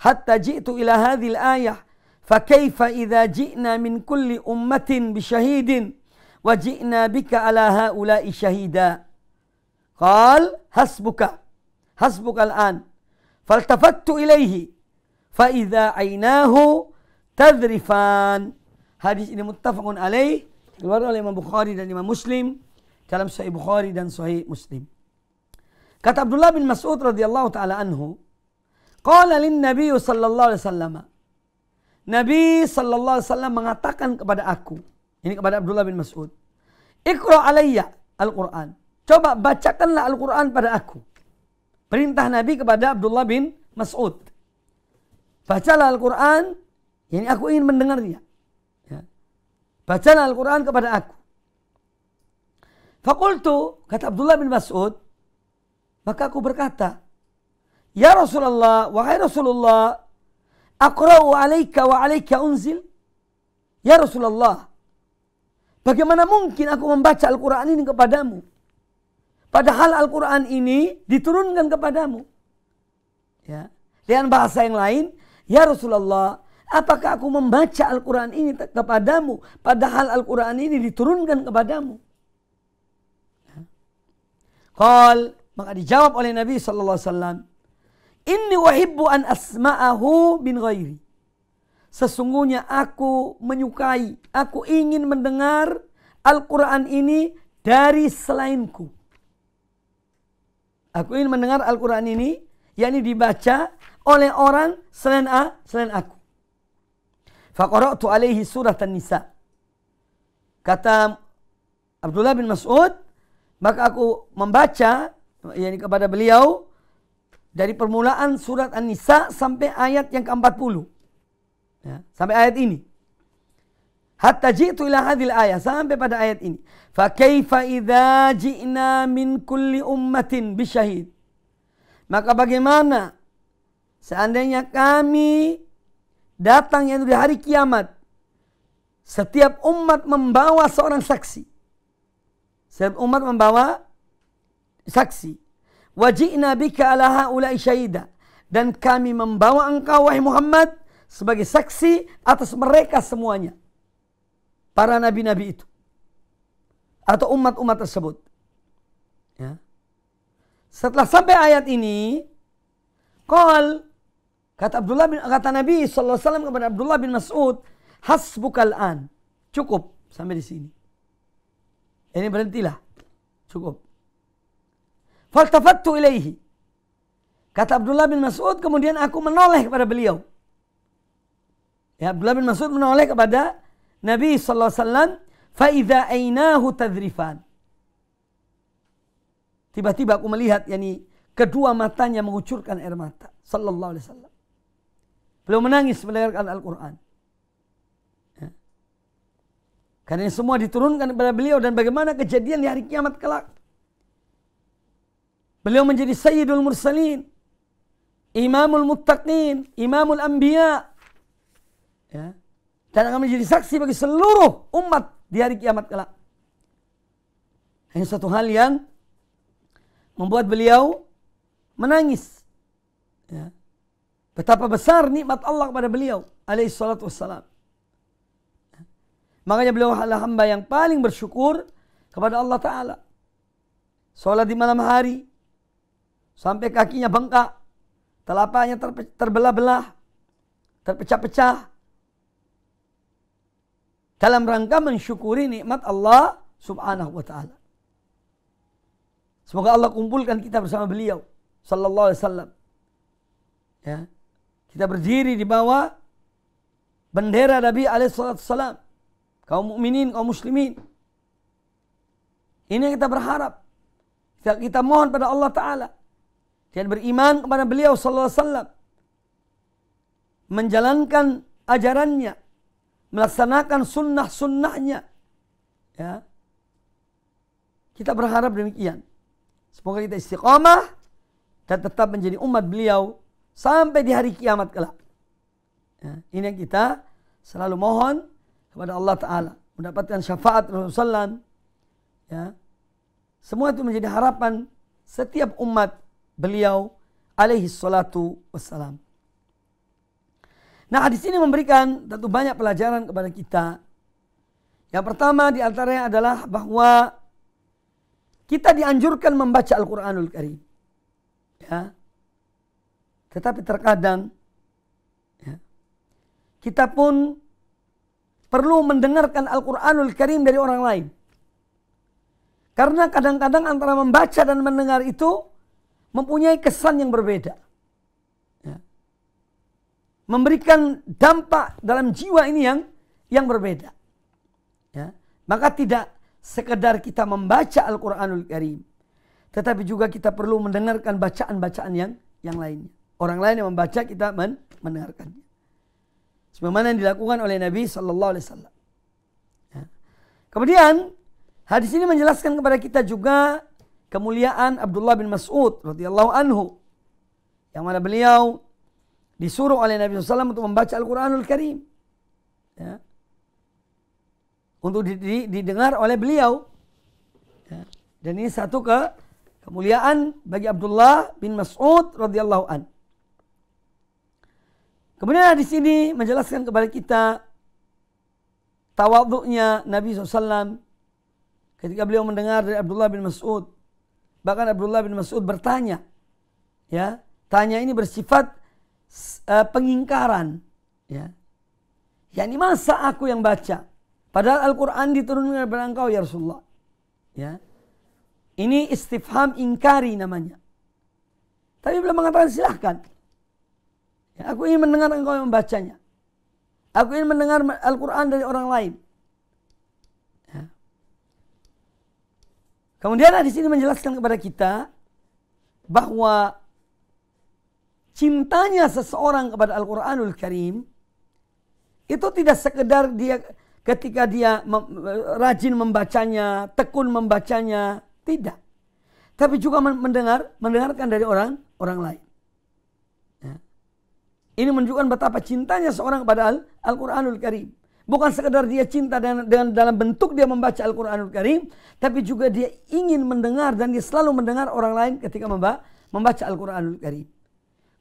Speaker 2: hatta ji'tu ila hadhihi al-ayah, fakaifa idza ji'na min kulli ummatin bisyahidin wa ji'na bika ala haula'i syahida. Qal hasbuka al-an. Faltafattu ilayhi fa idza 'ainahu tadrifan. Hadis ini muttafaqun alaih, dikeluarkan oleh Imam Bukhari dan Imam Muslim dalam Sahih Bukhari dan Sahih Muslim. Kata Abdullah bin Mas'ud radhiyallahu taala anhu, qala lin Nabi sallallahu alaihi wasallam, Nabi sallallahu alaihi wasallam mengatakan kepada aku, ini kepada Abdullah bin Mas'ud, iqra alayya al-Quran, coba bacakanlah Al-Quran pada aku. Perintah Nabi kepada Abdullah bin Mas'ud, bacalah Al-Quran, ini aku ingin mendengarnya. Ya. Bacalah Al-Quran kepada aku. Fakultu, kata Abdullah bin Mas'ud, maka aku berkata, ya Rasulullah, wahai Rasulullah, aqra'u alaika wa alaika unzil. Ya Rasulullah, bagaimana mungkin aku membaca Al-Quran ini kepadamu, padahal Al-Quran ini diturunkan kepadamu. Ya. Dengan bahasa yang lain, ya Rasulullah, apakah aku membaca Al-Quran ini kepadamu, padahal Al-Quran ini diturunkan kepadamu? Qal, maka dijawab oleh Nabi sallallahu alaihi wasallam, inni uhibbu an asma'ahu min ghairi. Sesungguhnya aku menyukai, aku ingin mendengar Al-Quran ini dari selainku. Aku ingin mendengar Al-Quran ini, yakni dibaca oleh orang selain aku. Faqara'tu alaihi surah An-Nisa. Kata Abdullah bin Mas'ud, maka aku membaca yakni kepada beliau dari permulaan surat An-Nisa sampai ayat yang ke-40. Ya, sampai ayat ini. Hatta ji'tu ila hadhil ayat, sampai pada ayat ini. Fa kaifa idza ji'na min kulli ummatin bisyahid. Maka bagaimana seandainya kami datang yang di hari kiamat, setiap umat membawa seorang saksi. Setiap umat membawa saksi. Waji'na bika ala haula'i syahida. Dan kami membawa engkau wahai Muhammad sebagai saksi atas mereka semuanya. Para nabi-nabi itu. Atau umat-umat tersebut. Ya. Setelah sampai ayat ini, kata Nabi sallallahu alaihi wasallam kepada Abdullah bin Mas'ud, hasbukal an. Cukup sampai di sini. Ini berhentilah. Cukup. Faltafattu ilaihi. Kata Abdullah bin Mas'ud, kemudian aku menoleh kepada beliau. Ya, Abdullah bin Mas'ud menoleh kepada Nabi sallallahu alaihi wasallam, fa idza ainahu tadrifan. tiba-tiba aku melihat kedua matanya mengucurkan air mata. Sallallahu alaihi wasallam. Beliau menangis mendengarkan Al-Quran. Ya. Karena ini semua diturunkan kepada beliau dan bagaimana kejadian di hari kiamat kelak. Beliau menjadi Sayyidul Mursalin, Imamul Muttaqin, Imamul Anbiya. Ya. Dan akan menjadi saksi bagi seluruh umat di hari kiamat kelak. Ini satu hal yang membuat beliau menangis. Ya. Betapa besar nikmat Allah kepada beliau alaihi salatu wassalam. Makanya beliau adalah hamba yang paling bersyukur kepada Allah Ta'ala. Sholat di malam hari sampai kakinya bengkak, telapanya terbelah-belah, terpecah-pecah, dalam rangka mensyukuri nikmat Allah Subhanahu wa Ta'ala. Semoga Allah kumpulkan kita bersama beliau sallallahu alaihi wasallam. Ya. Kita berdiri di bawah bendera Nabi alaihi wasallam, kaum mukminin, kaum muslimin. Ini yang kita berharap. Kita mohon pada Allah Ta'ala dan beriman kepada beliau sallallahu alaihi wasallam, menjalankan ajarannya, melaksanakan sunnah-sunnahnya. Ya. Kita berharap demikian. Semoga kita istiqamah dan tetap menjadi umat beliau sampai di hari kiamat kelak. Ya. Ini yang kita selalu mohon kepada Allah Ta'ala. Mendapatkan syafaat Rasulullah SAW. Ya. Semua itu menjadi harapan setiap umat beliau alaihi salatu wassalam. Nah, hadis ini memberikan tentu banyak pelajaran kepada kita. Yang pertama di antaranya adalah bahwa kita dianjurkan membaca Al-Quranul Karim. Ya. Tetapi terkadang ya, kita pun perlu mendengarkan Al-Quranul Karim dari orang lain. Karena kadang-kadang antara membaca dan mendengar itu mempunyai kesan yang berbeda. Memberikan dampak dalam jiwa ini yang berbeda. Ya. Maka tidak sekedar kita membaca Al-Quranul Karim, tetapi juga kita perlu mendengarkan bacaan-bacaan yang lainnya. Orang lain yang membaca, kita mendengarkannya. Sebagaimana yang dilakukan oleh Nabi Sallallahu Alaihi Wasallam. Ya. Kemudian hadis ini menjelaskan kepada kita juga kemuliaan Abdullah bin Mas'ud radhiyallahu anhu, yang mana beliau disuruh oleh Nabi SAW untuk membaca Al-Quranul Karim. Ya. Untuk didengar oleh beliau. Ya. Dan ini satu kemuliaan bagi Abdullah bin Mas'ud radhiyallahu an. Kemudian di sini menjelaskan kepada kita tawadhu'nya Nabi SAW ketika beliau mendengar dari Abdullah bin Mas'ud. Bahkan Abdullah bin Mas'ud bertanya. Ya, tanya ini bersifat pengingkaran, ya. Yani masa aku yang baca, padahal Al-Quran diturunkan kepada engkau ya Rasulullah. Ya. Ini istifham ingkari namanya. Tapi beliau mengatakan silahkan. Ya, aku ingin mendengar engkau yang membacanya. Aku ingin mendengar Al-Quran dari orang lain. Ya. Kemudian di sini menjelaskan kepada kita bahwa cintanya seseorang kepada Al-Quranul Karim itu tidak sekedar dia ketika dia rajin membacanya, tekun membacanya, tidak. Tapi juga mendengarkan dari orang lain. Ya. Ini menunjukkan betapa cintanya seorang kepada Al-Quranul Karim. Bukan sekedar dia cinta dengan dalam bentuk dia membaca Al-Quranul Karim, tapi juga dia ingin mendengar dan dia selalu mendengar orang lain ketika membaca Al-Quranul Karim.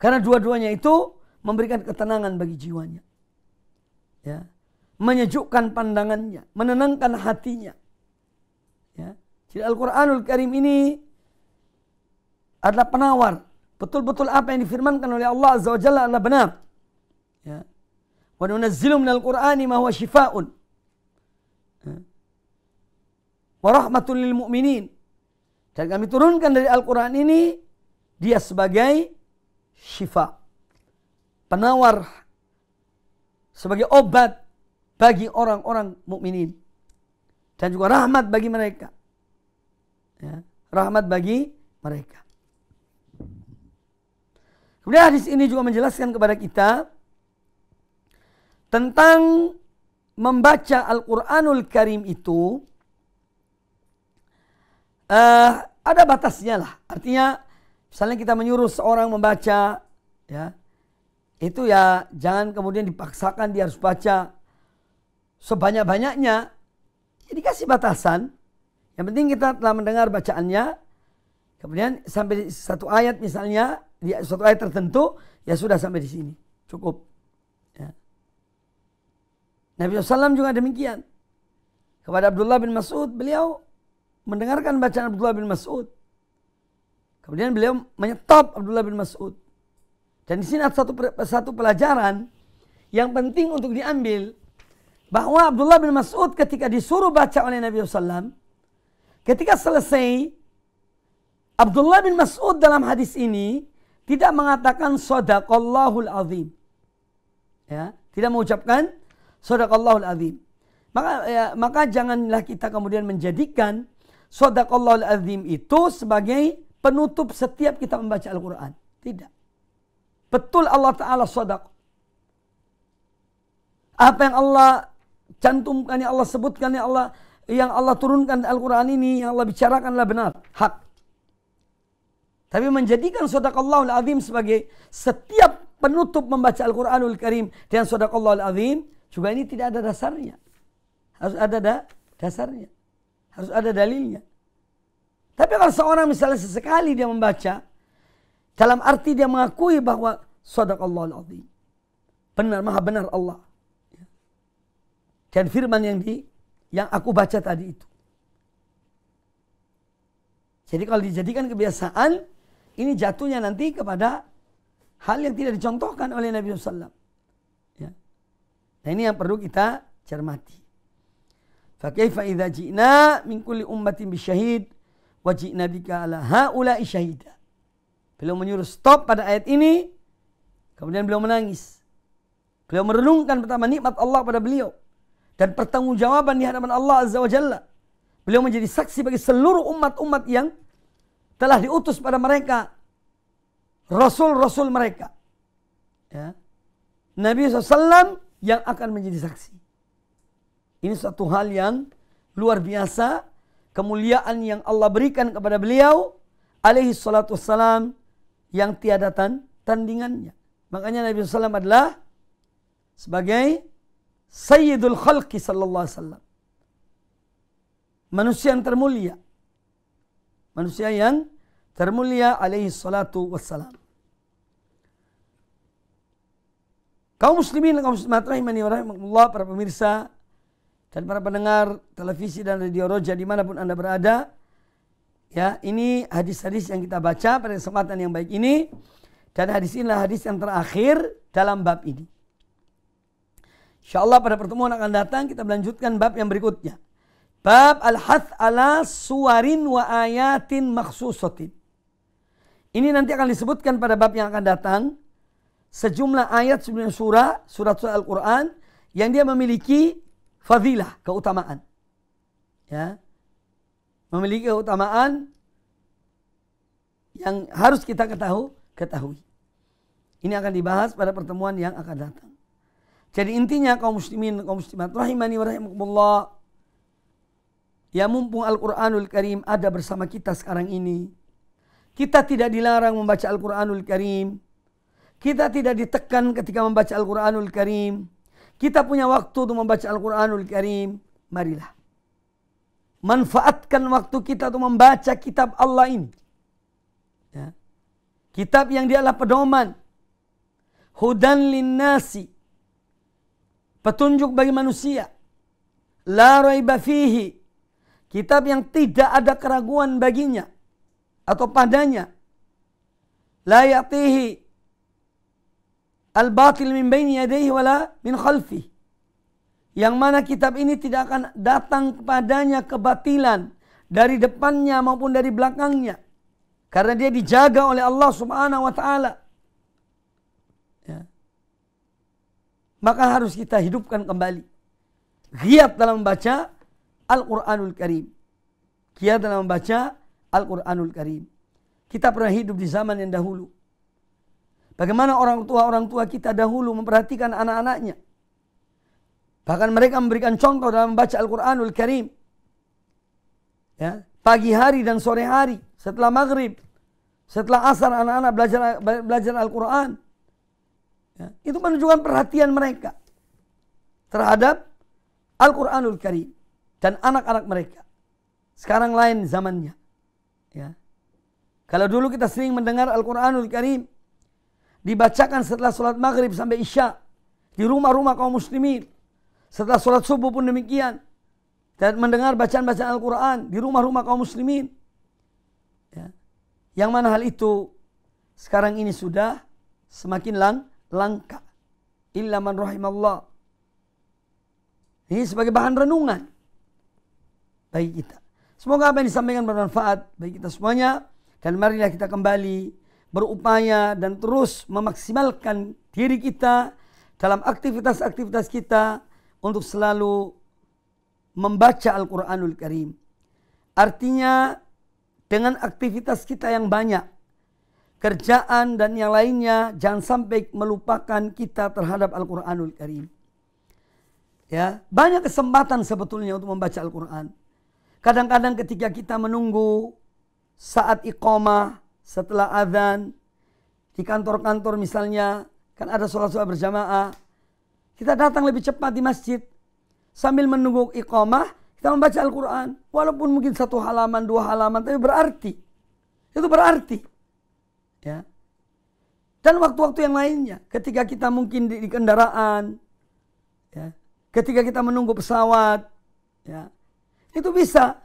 Speaker 2: Karena dua-duanya itu memberikan ketenangan bagi jiwanya. Ya. Menyejukkan pandangannya, menenangkan hatinya. Ya. Jadi Al-Quranul Karim ini adalah penawar. Betul-betul apa yang difirmankan oleh Allah Azza wa Jalla adalah benar. Ya. Wa nunazzilu minal Qur'ani ma huwa shifaa'un. Ya. Wa rahmatul lil mu'minin. Dan kami turunkan dari Al-Quran ini, dia sebagai syifa, penawar, sebagai obat bagi orang-orang mukminin, dan juga rahmat bagi mereka. Ya, rahmat bagi mereka. Kemudian hadis ini juga menjelaskan kepada kita tentang membaca Al-Quranul Karim itu ada batasnya lah. Artinya misalnya kita menyuruh seorang membaca, ya, itu ya jangan kemudian dipaksakan dia harus baca sebanyak-banyaknya. Ya, dikasih batasan. Yang penting kita telah mendengar bacaannya. Kemudian sampai satu ayat misalnya, di satu ayat tertentu, ya sudah sampai di sini. Cukup. Ya. Nabi SAW juga demikian. Kepada Abdullah bin Mas'ud, beliau mendengarkan bacaan Abdullah bin Mas'ud. Kemudian beliau menyetop Abdullah bin Mas'ud. Dan di sini ada satu pelajaran yang penting untuk diambil. Bahwa Abdullah bin Mas'ud ketika disuruh baca oleh Nabi SAW, ketika selesai, Abdullah bin Mas'ud dalam hadis ini tidak mengatakan Shadaqallahul Azim. Ya, tidak mengucapkan Shadaqallahul Azim. Maka janganlah kita kemudian menjadikan Shadaqallahul Azim itu sebagai penutup setiap kita membaca Al-Quran. Tidak. Betul Allah Ta'ala shadaq. Apa yang Allah cantumkan, yang Allah sebutkan, yang Allah turunkan Al-Quran ini, yang Allah bicarakanlah benar, hak. Tapi menjadikan Shadaqallahul Azim sebagai setiap penutup membaca Al-Quranul Karim dan Shadaqallahul Azim, juga ini tidak ada dasarnya. Harus ada dasarnya. Harus ada dalilnya. Tapi kalau seorang misalnya sesekali dia membaca, dalam arti dia mengakui bahwa Shadaqallahul Azim, benar, maha benar Allah. Dan firman yang aku baca tadi itu. Jadi kalau dijadikan kebiasaan, ini jatuhnya nanti kepada hal yang tidak dicontohkan oleh Nabi SAW. Ya. Nah ini yang perlu kita cermati. Fakaifa idza ji'na min kulli ummatin bisyahid wa ji'na bika ala haula'i syahida. Beliau menyuruh stop pada ayat ini, kemudian beliau menangis. Beliau merenungkan pertama nikmat Allah pada beliau dan pertanggungjawaban di hadapan Allah Azza wa Jalla. Beliau menjadi saksi bagi seluruh umat-umat yang telah diutus pada mereka, rasul-rasul mereka. Ya. Nabi SAW yang akan menjadi saksi. Ini suatu hal yang luar biasa, kemuliaan yang Allah berikan kepada beliau alaihi salatu wassalam yang tiada tandingannya. Makanya Nabi SAW adalah sebagai Sayyidul Khalqi sallallahu alaihi wasallam. Manusia yang termulia. Manusia yang termulia alaihi salatu wassalam. Kaum muslimin dan kaum muslimat rahimani wa rahimakumullah, para pemirsa dan para pendengar televisi dan radio Roja dimanapun Anda berada. Ya, ini hadis-hadis yang kita baca pada kesempatan yang baik ini. Dan hadis inilah hadis yang terakhir dalam bab ini. InsyaAllah pada pertemuan akan datang kita melanjutkan bab yang berikutnya. Bab al-hath ala suwarin wa ayatin makhsusatin. Ini nanti akan disebutkan pada bab yang akan datang. Sejumlah ayat sebelum surat Al-Quran yang dia memiliki fadilah, keutamaan. Ya. Memiliki keutamaan yang harus kita ketahui. Ini akan dibahas pada pertemuan yang akan datang. Jadi intinya kaum muslimin, kaum muslimat rahimani wa rahimakumullah, ya mumpung Al-Quranul Karim ada bersama kita sekarang ini, kita tidak dilarang membaca Al-Quranul Karim, kita tidak ditekan ketika membaca Al-Quranul Karim, kita punya waktu untuk membaca Al-Quranul Karim, marilah manfaatkan waktu kita untuk membaca kitab Allah ini. Ya. Kitab yang dia adalah pedoman, hudan linnasi, petunjuk bagi manusia, la raiba fihi, kitab yang tidak ada keraguan baginya atau padanya, la ya'tihi al-batil min baini yadayhi wala min khalfihi, yang mana kitab ini tidak akan datang kepadanya kebatilan dari depannya maupun dari belakangnya, karena dia dijaga oleh Allah Subhanahu wa taala. Ya. Maka harus kita hidupkan kembali giat dalam membaca Al-Quranul Karim. Giat dalam membaca Al-Quranul Karim. kita pernah hidup di zaman yang dahulu. Bagaimana orang tua kita dahulu memperhatikan anak-anaknya. Bahkan mereka memberikan contoh dalam membaca Al-Quranul Karim. Ya, pagi hari dan sore hari, setelah maghrib, setelah asar anak-anak belajar Al-Quran. Ya, itu menunjukkan perhatian mereka terhadap Al-Quranul Karim dan anak-anak mereka. Sekarang lain zamannya. Ya. Kalau dulu kita sering mendengar Al-Quranul Karim dibacakan setelah sholat maghrib sampai isya di rumah-rumah kaum muslimin. Setelah sholat subuh pun demikian. Dan mendengar bacaan-bacaan Al-Quran di rumah-rumah kaum muslimin. Ya. Yang mana hal itu sekarang ini sudah semakin langka. Illa man rahimallah. Ini sebagai bahan renungan bagi kita. Semoga apa yang disampaikan bermanfaat bagi kita semuanya. Dan marilah kita kembali berupaya dan terus memaksimalkan diri kita dalam aktivitas-aktivitas kita untuk selalu membaca Al-Quranul Karim. Artinya dengan aktivitas kita yang banyak, kerjaan dan yang lainnya, jangan sampai melupakan kita terhadap Al-Quranul Karim. Ya, banyak kesempatan sebetulnya untuk membaca Al-Quran. Kadang-kadang ketika kita menunggu saat iqamah, setelah azan, di kantor-kantor misalnya, kan ada sholat-sholat berjamaah, kita datang lebih cepat di masjid, sambil menunggu iqamah, kita membaca Al-Quran. Walaupun mungkin 1 halaman, 2 halaman, tapi berarti. Itu berarti. Ya. Dan waktu-waktu yang lainnya, ketika kita mungkin di kendaraan, ya, ketika kita menunggu pesawat, ya, itu bisa.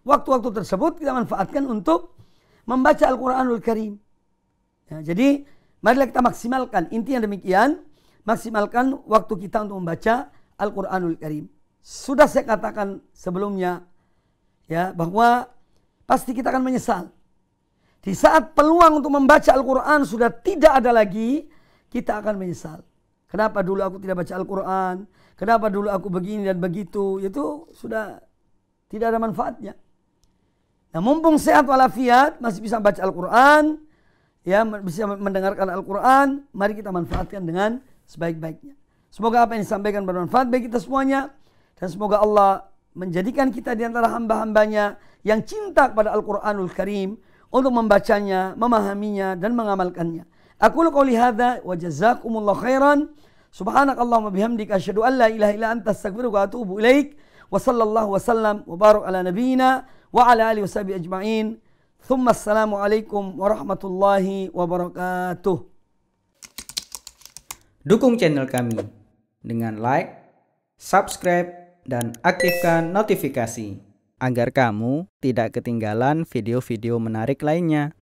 Speaker 2: Waktu-waktu tersebut kita manfaatkan untuk membaca Al-Quranul Karim. Ya, jadi, marilah kita maksimalkan. Intinya demikian, maksimalkan waktu kita untuk membaca Al-Quranul Karim. Sudah saya katakan sebelumnya, ya, bahwa pasti kita akan menyesal. Di saat peluang untuk membaca Al-Quran sudah tidak ada lagi, kita akan menyesal. Kenapa dulu aku tidak baca Al-Quran? Kenapa dulu aku begini dan begitu? Itu sudah tidak ada manfaatnya. Nah, mumpung sehat walafiat, masih bisa baca Al-Quran, ya, bisa mendengarkan Al-Quran, mari kita manfaatkan dengan sebaik-baiknya. Semoga apa yang disampaikan bermanfaat bagi kita semuanya. Dan semoga Allah menjadikan kita di antara hamba-hambanya yang cinta kepada Al-Quranul Karim untuk membacanya, memahaminya, dan mengamalkannya. Aqulu qouli hadza wa jazakumullahu khairan. Subhanakallahumma bihamdika asyhadu an la ilaha illa anta astaghfiruka wa atubu ilaik. Wa sallallahu wasallam wa barak ala nabiyyina wa ala alihi washabihi ajma'in. Thumma assalamu alaikum warahmatullahi wabarakatuh.
Speaker 3: Dukung channel kami dengan like, subscribe, dan aktifkan notifikasi agar kamu tidak ketinggalan video-video menarik lainnya.